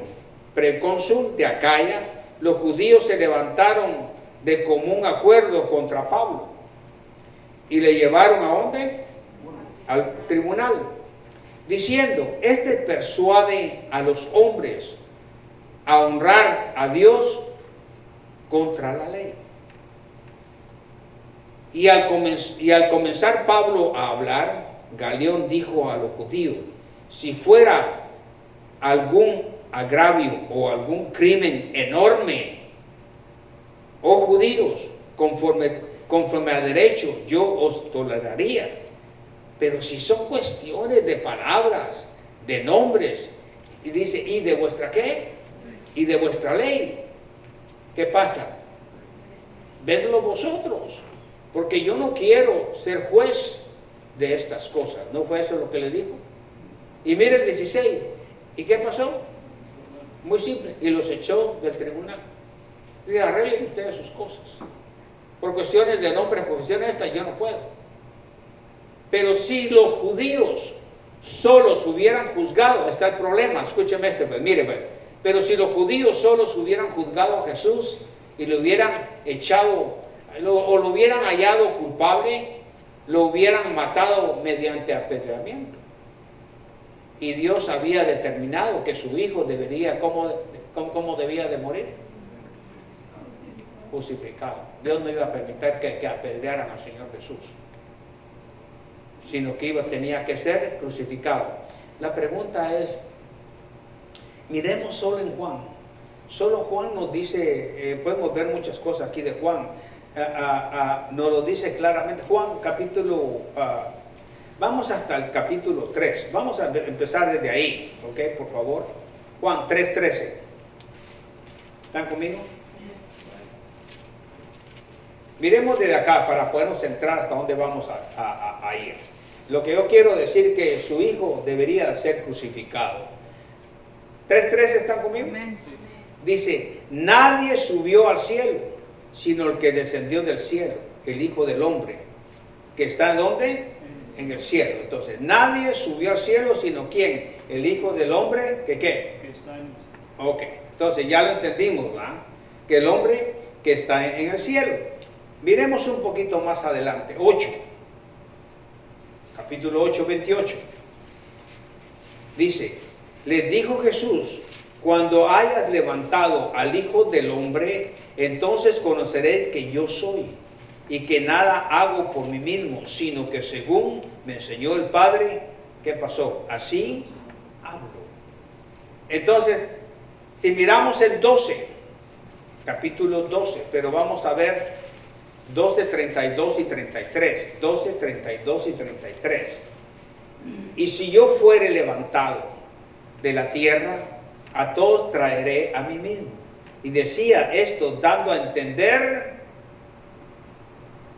precónsul de Acaya, los judíos se levantaron de común acuerdo contra Pablo y le llevaron ¿a dónde? Al tribunal, diciendo, este persuade a los hombres a honrar a Dios contra la ley. Y al comenzar Pablo a hablar, Galión dijo a los judíos, si fuera algún agravio o algún crimen enorme, oh judíos, conforme a derecho, yo os toleraría. Pero si son cuestiones de palabras, de nombres, y dice, ¿y de vuestra qué? Y de vuestra ley. ¿Qué pasa? Vedlo vosotros, porque yo no quiero ser juez de estas cosas. ¿No fue eso lo que le dijo? Y mire el 16. ¿Y qué pasó? Muy simple. Y los echó del tribunal. Y arreglen ustedes sus cosas. Por cuestiones de nombres, por cuestiones estas, yo no puedo. Pero si los judíos solos hubieran juzgado, está el problema, escúcheme pues, mire, pues, pero si los judíos solos hubieran juzgado a Jesús y lo hubieran echado, o lo hubieran hallado culpable, lo hubieran matado mediante apedreamiento. Y Dios había determinado que su hijo debería, ¿cómo debía de morir? Crucificado. Dios no iba a permitir que apedrearan al Señor Jesús, sino que tenía que ser crucificado. La pregunta es, miremos solo en Juan. Solo Juan nos dice, podemos ver muchas cosas aquí de Juan, nos lo dice claramente. Juan capítulo, vamos hasta el capítulo 3, vamos a empezar desde ahí, ¿ok? Por favor. Juan 3:13. ¿Están conmigo? Miremos desde acá para podernos centrar hasta dónde vamos a ir. Lo que yo quiero decir es que su hijo debería ser crucificado. 3:13, ¿están conmigo? Dice, nadie subió al cielo, sino el que descendió del cielo, el Hijo del Hombre, que está ¿en dónde? En el cielo. Entonces, nadie subió al cielo, sino ¿quién? El Hijo del Hombre, ¿que qué? Ok, entonces ya lo entendimos, ¿verdad? Que el hombre que está en el cielo. Miremos un poquito más adelante, 8, capítulo 8, 28. Dice, les dijo Jesús, cuando hayas levantado al Hijo del Hombre, entonces conoceré que yo soy, y que nada hago por mí mismo, sino que según me enseñó el Padre, ¿qué pasó? Así hablo. Entonces, si miramos el 12, capítulo 12, pero vamos a ver 12, 32 y 33, 12, 32 y 33. Y si yo fuere levantado de la tierra, a todos traeré a mí mismo. Y decía esto dando a entender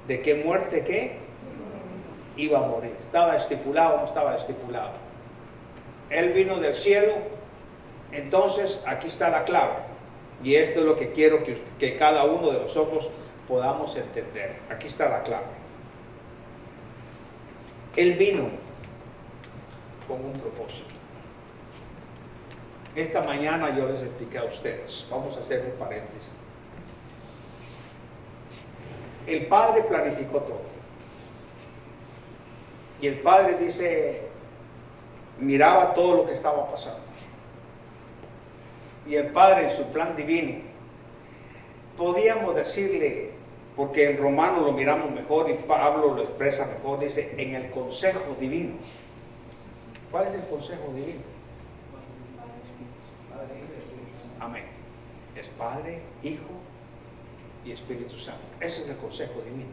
de qué muerte que iba a morir. ¿Estaba estipulado o no estaba estipulado? Él vino del cielo. Entonces aquí está la clave. Y esto es lo que quiero que cada uno de nosotros podamos entender. Aquí está la clave. Él vino con un propósito. Esta mañana yo les expliqué a ustedes. Vamos a hacer un paréntesis. El Padre planificó todo. Y el Padre dice, miraba todo lo que estaba pasando. Y el Padre en su plan divino, podíamos decirle, porque en Romanos lo miramos mejor y Pablo lo expresa mejor, dice, en el consejo divino. ¿Cuál es el consejo divino? Amén. Es Padre, Hijo y Espíritu Santo. Ese es el consejo divino.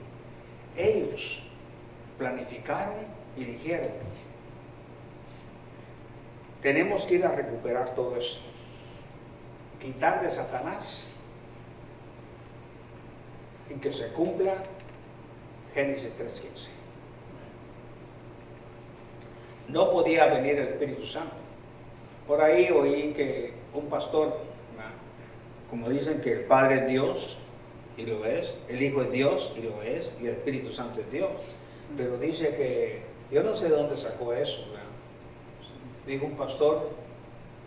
Ellos planificaron y dijeron, tenemos que ir a recuperar todo eso. Quitar de Satanás y que se cumpla Génesis 3:15. No podía venir el Espíritu Santo. Por ahí oí que un pastor, como dicen que el Padre es Dios, y lo es, el Hijo es Dios, y lo es, y el Espíritu Santo es Dios. Pero dice que, yo no sé de dónde sacó eso, ¿verdad? Dijo un pastor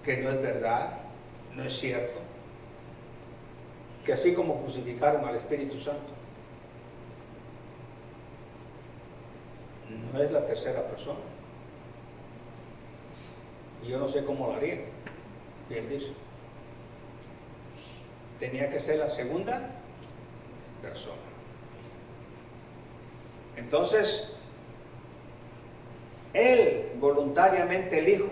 que no es verdad, no es cierto, que así como crucificaron al Espíritu Santo, no es la tercera persona. Y yo no sé cómo lo haría. Y él dice, tenía que ser la segunda persona. Entonces, él voluntariamente elijo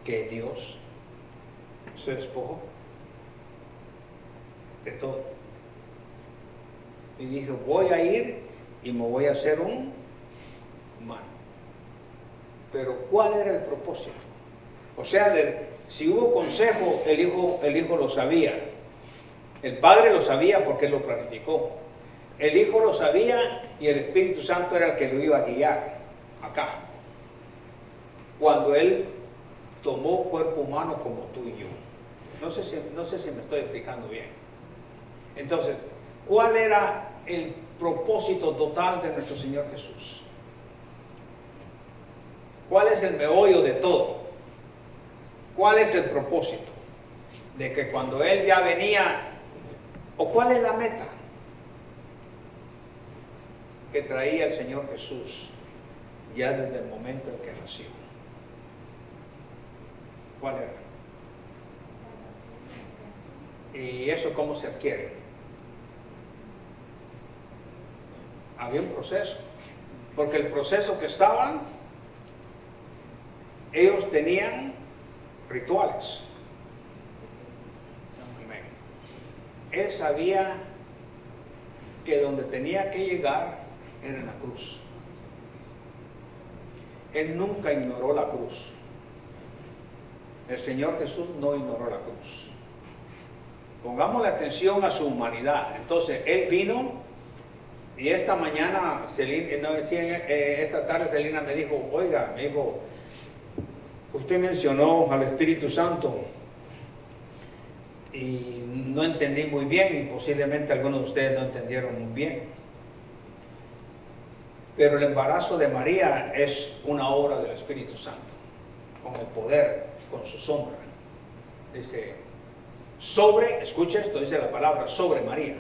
que Dios se despojó de todo. Y dijo, voy a ir y me voy a hacer un humano. Pero ¿cuál era el propósito? O sea, si hubo consejo, el hijo lo sabía. El Padre lo sabía porque Él lo planificó. El Hijo lo sabía y el Espíritu Santo era el que lo iba a guiar acá. Cuando Él tomó cuerpo humano como tú y yo. No sé si me estoy explicando bien. Entonces, ¿cuál era el propósito total de nuestro Señor Jesús? ¿Cuál es el meollo de todo? ¿Cuál es el propósito? de que cuando Él ya venía, ¿o cuál es la meta que traía el Señor Jesús ya desde el momento en que nació? ¿Cuál era? ¿Y eso cómo se adquiere? Había un proceso, porque el proceso que estaban, ellos tenían rituales. Amén. Él sabía que donde tenía que llegar era en la cruz. Él nunca ignoró la cruz. El Señor Jesús no ignoró la cruz. Pongámosle atención a su humanidad. Entonces, Él vino y esta mañana, esta tarde Celina me dijo, oiga, me dijo, usted mencionó al Espíritu Santo y no entendí muy bien y posiblemente algunos de ustedes no entendieron muy bien. Pero el embarazo de María es una obra del Espíritu Santo, con el poder, con su sombra. Dice, escucha esto, dice la palabra, sobre María.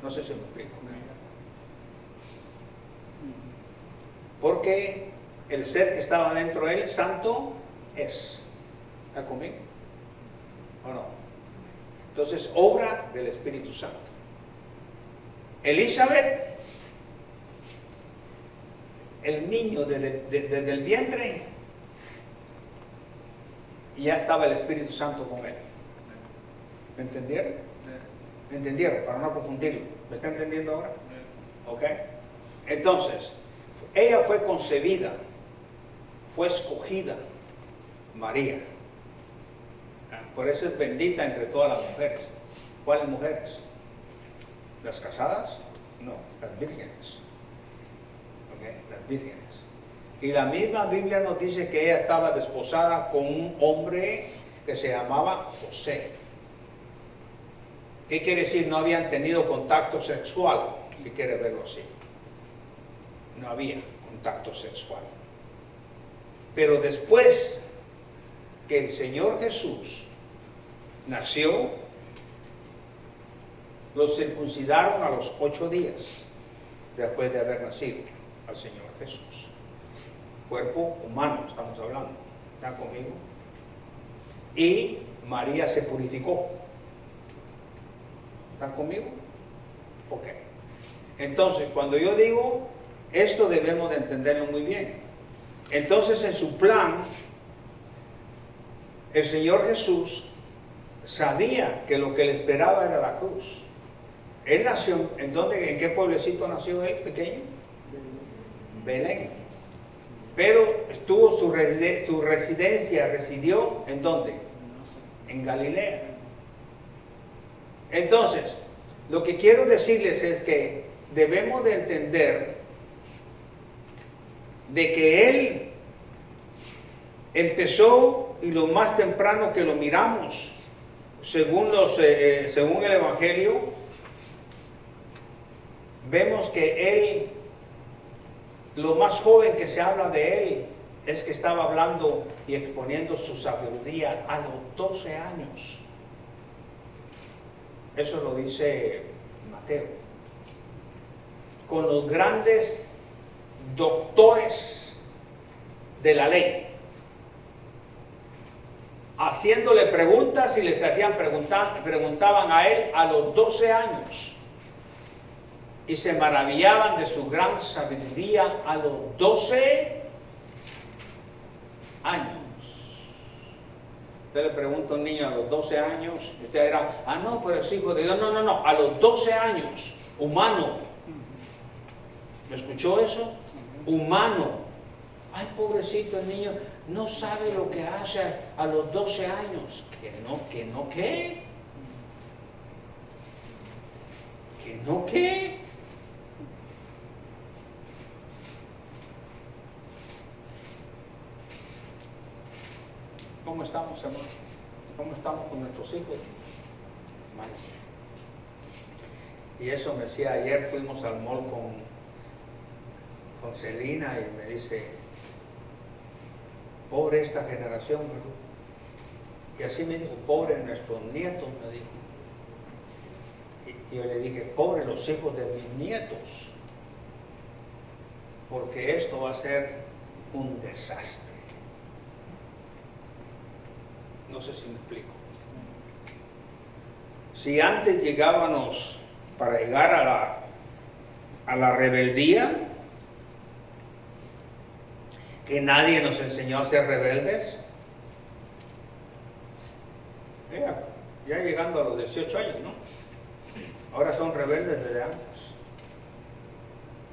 No sé si me explico. Porque el ser que estaba dentro de él, santo, es. ¿Está conmigo? ¿O no? Entonces, obra del Espíritu Santo. Elizabeth, el niño desde el vientre, ya estaba el Espíritu Santo con él. ¿Me entendieron? ¿Me entendieron? Para no confundirlo. ¿Me está entendiendo ahora? ¿Ok? Entonces, ella fue concebida, fue escogida, María. Por eso es bendita entre todas las mujeres. ¿Cuáles mujeres? ¿Las casadas? No, las vírgenes. ¿Okay? Las vírgenes. Y la misma Biblia nos dice que ella estaba desposada con un hombre que se llamaba José. ¿Qué quiere decir? No habían tenido contacto sexual, si quiere verlo así. No había contacto sexual. Pero después que el Señor Jesús nació, lo circuncidaron a los 8 días después de haber nacido al Señor Jesús. Cuerpo humano, estamos hablando. ¿Están conmigo? Y María se purificó. ¿Están conmigo? Ok. Entonces, cuando yo digo esto, debemos de entenderlo muy bien. Entonces, en su plan, el Señor Jesús sabía que lo que le esperaba era la cruz. Él nació, ¿en qué pueblecito nació él, pequeño? Belén. Pero estuvo su residencia, residió ¿en dónde? En Galilea. Entonces, lo que quiero decirles es que debemos de entender de que Él empezó, y lo más temprano que lo miramos, según el Evangelio, vemos que Él, lo más joven que se habla de Él, es que estaba hablando y exponiendo su sabiduría a los 12 años. Eso lo dice Mateo. Con los grandes doctores de la ley, haciéndole preguntas y les hacían preguntaban a él a los 12 años y se maravillaban de su gran sabiduría a los 12 años. Usted le pregunta a un niño a los 12 años, y usted dirá, no, pero es hijo de Dios. No, a los 12 años, humano. ¿Me escuchó eso? Humano. Ay, pobrecito el niño, no sabe lo que hace a los 12 años. ¿Qué? ¿Cómo estamos, hermano? ¿Cómo estamos con nuestros hijos? Mal. Y eso me decía, ayer fuimos al mall con Celina y me dice, pobre esta generación, ¿verdad? Y así me dijo, pobre nuestros nietos, me dijo. Y yo le dije, pobre los hijos de mis nietos, porque esto va a ser un desastre. No sé si me explico. Si antes llegábamos, para llegar a la rebeldía, que nadie nos enseñó a ser rebeldes, ya llegando a los 18 años, ¿no? Ahora son rebeldes desde antes,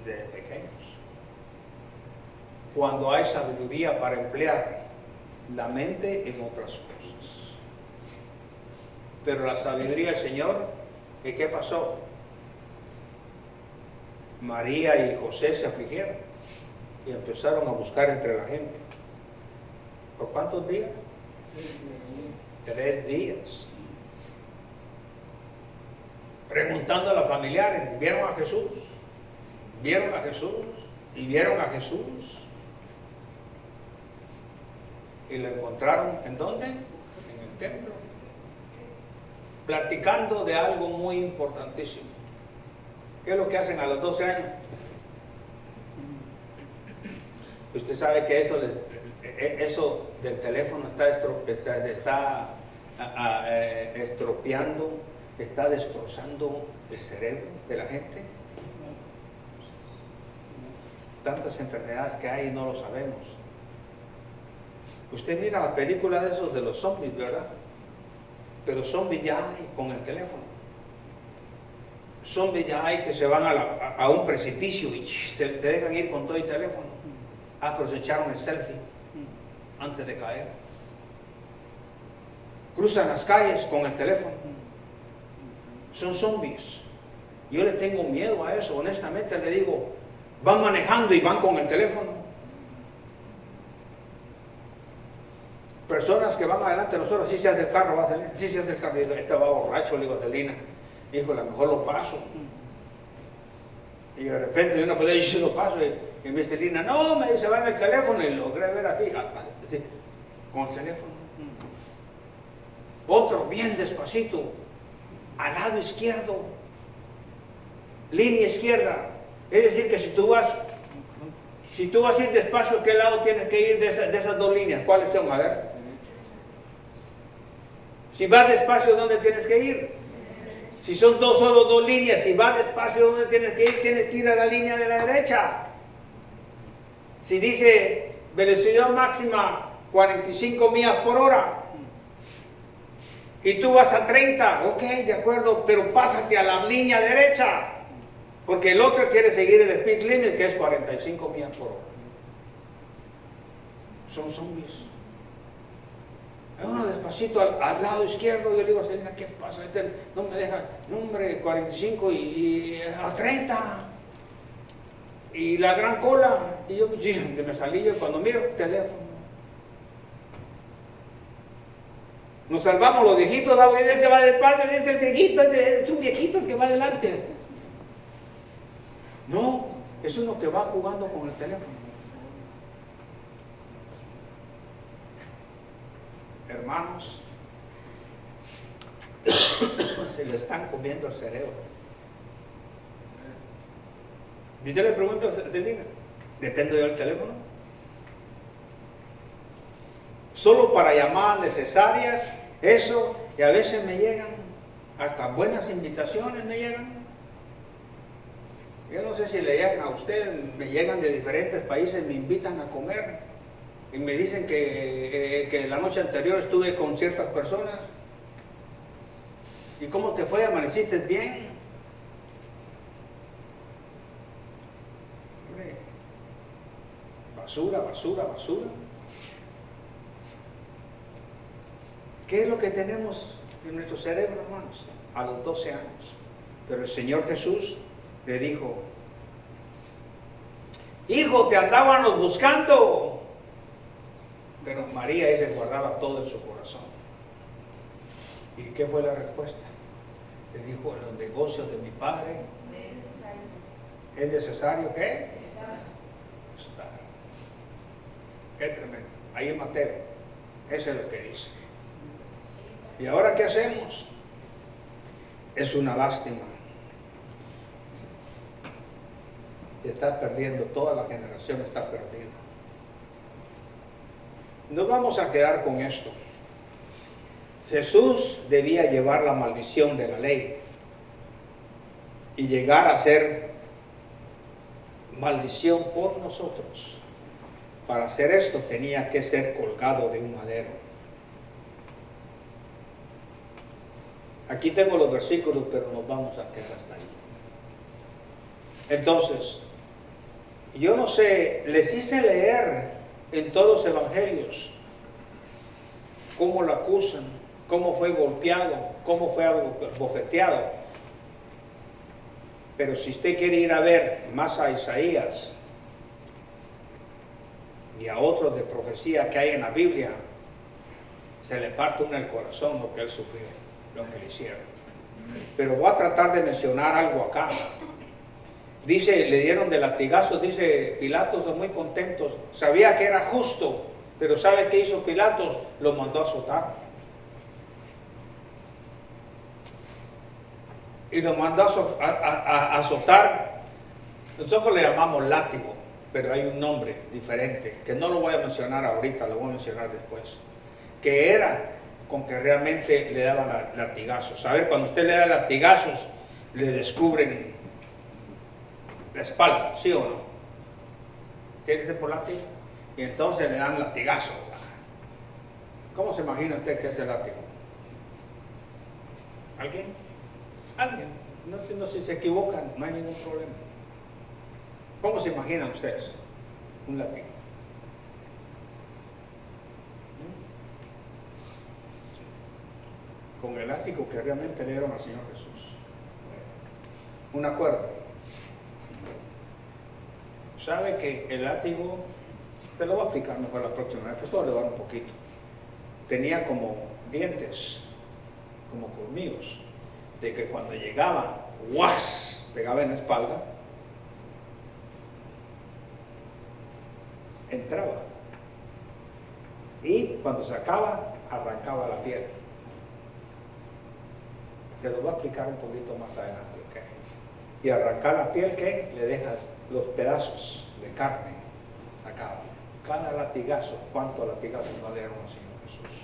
desde pequeños. Cuando hay sabiduría para emplear la mente en otras cosas. Pero la sabiduría del Señor, ¿y qué pasó? María y José se afligieron y empezaron a buscar entre la gente. ¿Por cuántos días? 3 días. Preguntando a los familiares, ¿vieron a Jesús? ¿Vieron a Jesús? ¿Y vieron a Jesús? Y lo encontraron, ¿en dónde? En el templo. Platicando de algo muy importantísimo. ¿Qué es lo que hacen a los 12 años? Usted sabe que eso del teléfono está estropeando, está destrozando el cerebro de la gente. Tantas enfermedades que hay y no lo sabemos. Usted mira la película de esos de los zombies, ¿verdad? Pero zombies ya hay con el teléfono. Zombies ya hay que se van a un precipicio y te dejan ir con todo el teléfono. Ah, pero se echaron el selfie antes de caer. Cruzan las calles con el teléfono. Son zombies. Yo le tengo miedo a eso, honestamente le digo. Van manejando y van con el teléfono. Personas que van adelante de nosotros, si se hace el carro, va a salir. Si se hace el carro, digo, este va borracho, le digo a Celina. Dijo, a lo mejor lo paso. Y de repente yo no podía decir lo paso. Y mi Celina, no, me dice, va en el teléfono. Y logré ver así, con el teléfono. Otro, bien despacito, al lado izquierdo, línea izquierda. Es decir, que si tú vas a ir despacio, ¿qué lado tienes que ir de esas dos líneas? ¿Cuáles son? A ver. Si vas despacio, ¿dónde tienes que ir? Si son solo dos líneas, si vas despacio, ¿dónde tienes que ir? Tienes que ir a la línea de la derecha. Si dice velocidad máxima 45 millas por hora y tú vas a 30, ok, de acuerdo, pero pásate a la línea derecha. Porque el otro quiere seguir el speed limit, que es 45 millas por hora. Son zombies. Hay uno despacito al lado izquierdo, yo le digo a Selena, ¿qué pasa? No me deja, no hombre, 45 y a 30. Y la gran cola. Y yo que me salí yo cuando miro teléfono. Nos salvamos los viejitos, se va despacio, es el viejito, es un viejito que va adelante. No, es uno que va jugando con el teléfono. Hermanos, se le están comiendo el cerebro. Y yo le pregunto a Celina, ¿depende del teléfono? Solo para llamadas necesarias, eso, y a veces me llegan, hasta buenas invitaciones me llegan. Yo no sé si le llegan a usted, me llegan de diferentes países, me invitan a comer y me dicen que la noche anterior estuve con ciertas personas. ¿Y cómo te fue? ¿Amaneciste bien? Hombre, basura, basura, basura. ¿Qué es lo que tenemos en nuestro cerebro, hermanos? A los 12 años. Pero el Señor Jesús le dijo, hijo, te andábamos buscando. Pero María ella guardaba todo en su corazón. ¿Y qué fue la respuesta? Le dijo, en los negocios de mi padre es necesario ¿qué? Estar. Qué tremendo. Ahí en Mateo, eso es lo que dice. ¿Y ahora qué hacemos? Es una lástima. Te estás perdiendo, toda la generación está perdida. No vamos a quedar con esto. Jesús debía llevar la maldición de la ley y llegar a ser maldición por nosotros. Para hacer esto tenía que ser colgado de un madero. Aquí tengo los versículos, pero nos vamos a quedar hasta ahí. Entonces, yo no sé, les hice leer en todos los evangelios cómo lo acusan, cómo fue golpeado, cómo fue bofeteado. Pero si usted quiere ir a ver más a Isaías y a otros de profecía que hay en la Biblia, se le parte uno el corazón lo que él sufrió, lo que le hicieron. Pero voy a tratar de mencionar algo acá. Dice, le dieron de latigazos, dice Pilatos, muy contentos. Sabía que era justo, pero ¿sabe qué hizo Pilatos? Lo mandó a azotar. Y lo mandó a azotar. Nosotros le llamamos látigo, pero hay un nombre diferente, que no lo voy a mencionar ahorita, lo voy a mencionar después. Que era con que realmente le daban latigazos. A ver, cuando usted le da latigazos, le descubren la espalda, ¿sí o no? ¿Tiene que ser por látigo? Y entonces le dan latigazo. ¿Cómo se imagina usted que es el látigo? ¿Alguien? ¿Alguien? No, si se equivocan, no hay ningún problema. ¿Cómo se imaginan ustedes un látigo? Con el látigo que realmente le dieron al Señor Jesús. Una cuerda. ¿Sabe que el látigo, te lo voy a explicar mejor la próxima vez, pues todo le va un poquito. Tenía como dientes, como colmillos, de que cuando llegaba, ¡guas!, pegaba en la espalda, entraba. Y cuando sacaba, arrancaba la piel. Se lo voy a explicar un poquito más adelante, ¿ok? Y arrancar la piel, ¿qué? Le deja los pedazos de carne, sacaba. Cada latigazo, ¿cuántos latigazos no le dieron al Señor Jesús?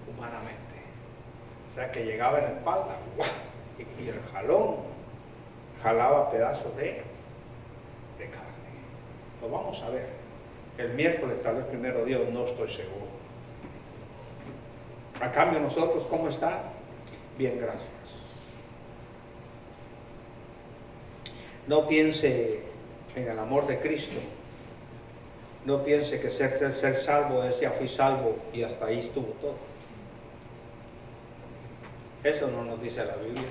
Humanamente. O sea, que llegaba en la espalda, ¡guau!, y el jalón jalaba pedazos de carne. Lo vamos a ver. El miércoles, tal vez primero Dios, no estoy seguro. A cambio nosotros, ¿cómo está? Bien, gracias. No piense en el amor de Cristo. No piense que ser salvo es ya fui salvo y hasta ahí estuvo todo. Eso no nos dice la Biblia.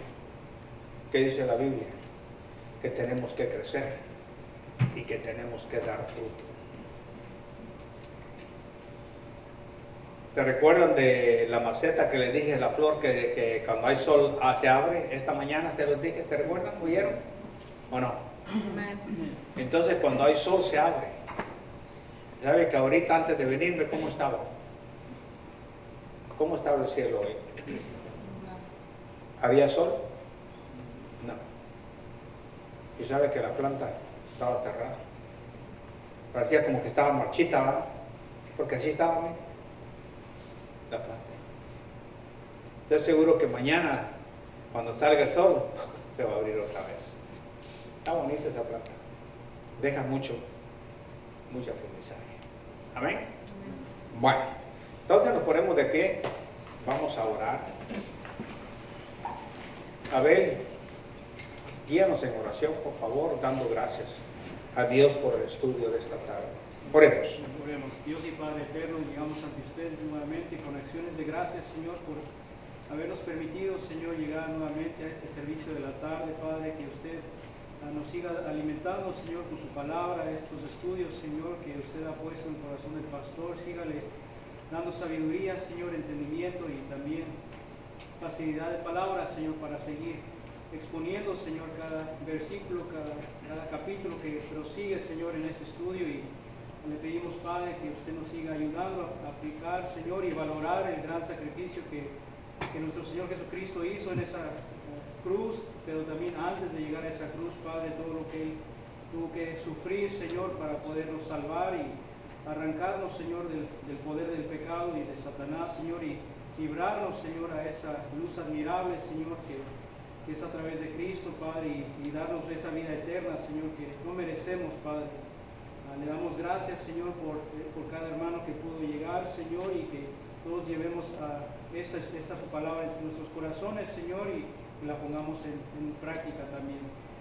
¿Qué dice la Biblia? Que tenemos que crecer y que tenemos que dar fruto. ¿Se recuerdan de la maceta que les dije, la flor que cuando hay sol se abre? Esta mañana se los dije, ¿te recuerdan? ¿Oyeron? ¿O no? Entonces cuando hay sol se abre. ¿Sabe que ahorita antes de venirme cómo estaba? ¿Cómo estaba el cielo hoy? ¿Había sol? No. Y sabe que la planta estaba cerrada. Parecía como que estaba marchita, ¿verdad? Porque así estaba, ¿no?, la planta. Estoy seguro que mañana, cuando salga el sol, se va a abrir otra vez. Está bonita esa planta. Deja mucho aprendizaje. ¿Amén? Bueno, entonces nos ponemos de pie. Vamos a orar. Abel, guíanos en oración, por favor, dando gracias a Dios por el estudio de esta tarde. Oremos. Oremos. Dios y Padre eterno, llegamos ante ustedes nuevamente con acciones de gracias, Señor, por habernos permitido, Señor, llegar nuevamente a este servicio de la tarde, Padre, que usted nos siga alimentando, Señor, con su palabra, estos estudios, Señor, que usted ha puesto en el corazón del pastor. Sígale dando sabiduría, Señor, entendimiento y también facilidad de palabra, Señor, para seguir exponiendo, Señor, cada versículo, cada capítulo que prosigue, Señor, en ese estudio, y Le pedimos, Padre, que usted nos siga ayudando a aplicar, Señor, y valorar el gran sacrificio que nuestro Señor Jesucristo hizo en esa cruz, pero también antes de llegar a esa cruz, Padre, todo lo que Él tuvo que sufrir, Señor, para podernos salvar y arrancarnos, Señor, del poder del pecado y de Satanás, Señor, y librarnos, Señor, a esa luz admirable, Señor, que es a través de Cristo, Padre, y darnos esa vida eterna, Señor, que no merecemos, Padre. Le damos gracias, Señor, por cada hermano que pudo llegar, Señor, y que todos llevemos esta su palabra en nuestros corazones, Señor, y la pongamos en práctica también.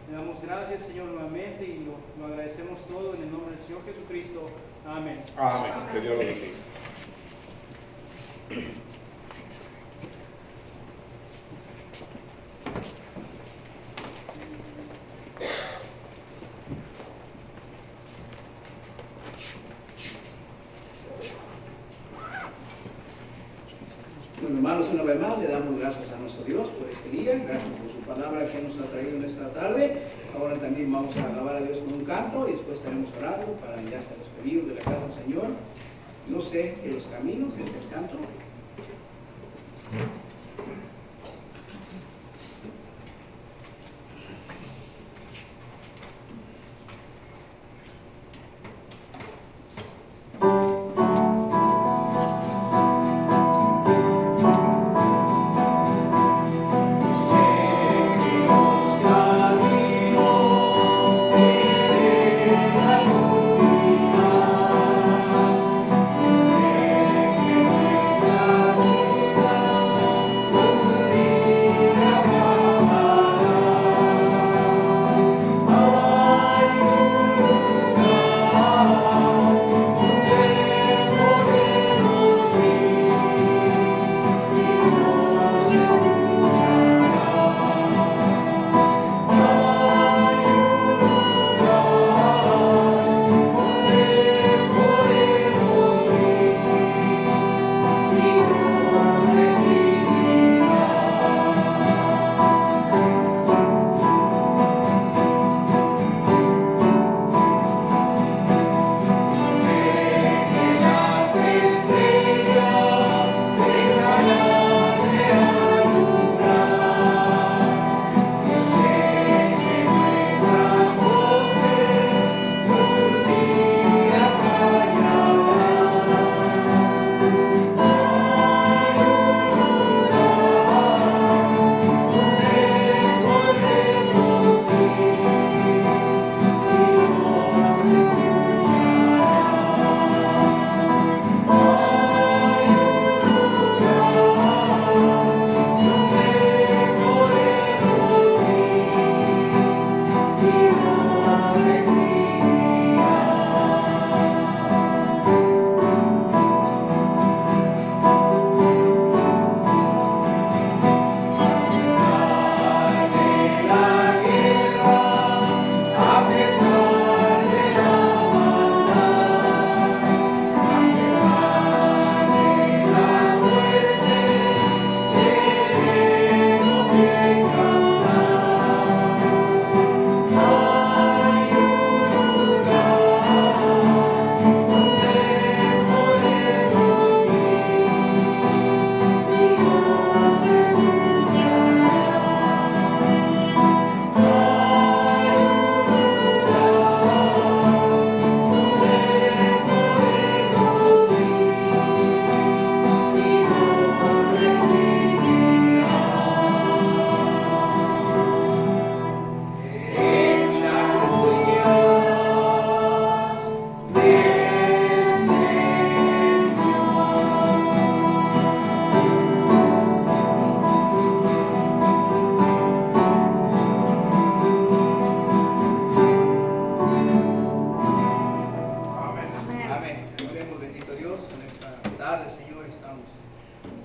Le damos gracias, Señor, nuevamente, y lo agradecemos todo en el nombre del Señor Jesucristo. Amén. Amén. Que Dios lo bendiga. Bueno, hermanos, una vez más le damos gracias a nuestro Dios por este día, gracias por su palabra que nos ha traído en esta tarde. Ahora también vamos a alabar a Dios con un canto y después estaremos orando para ya ser despedidos de la casa del Señor. No sé que los caminos es el canto.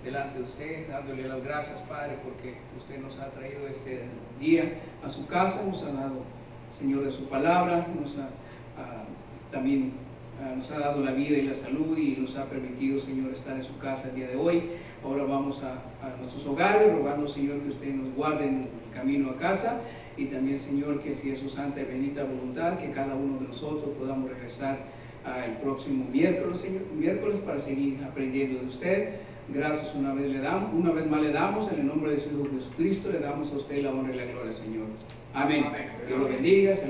delante de usted, dándole las gracias, Padre, porque usted nos ha traído este día a su casa, nos ha dado, Señor, de su palabra, también nos ha dado la vida y la salud y nos ha permitido, Señor, estar en su casa el día de hoy. Ahora vamos a nuestros hogares, rogando, Señor, que usted nos guarde en el camino a casa y también, Señor, que si es su santa y bendita voluntad, que cada uno de nosotros podamos regresar el próximo miércoles para seguir aprendiendo de usted. Gracias una vez más le damos, en el nombre de su Hijo Jesucristo, le damos a usted la honra y la gloria, Señor. Amén. Dios lo bendiga.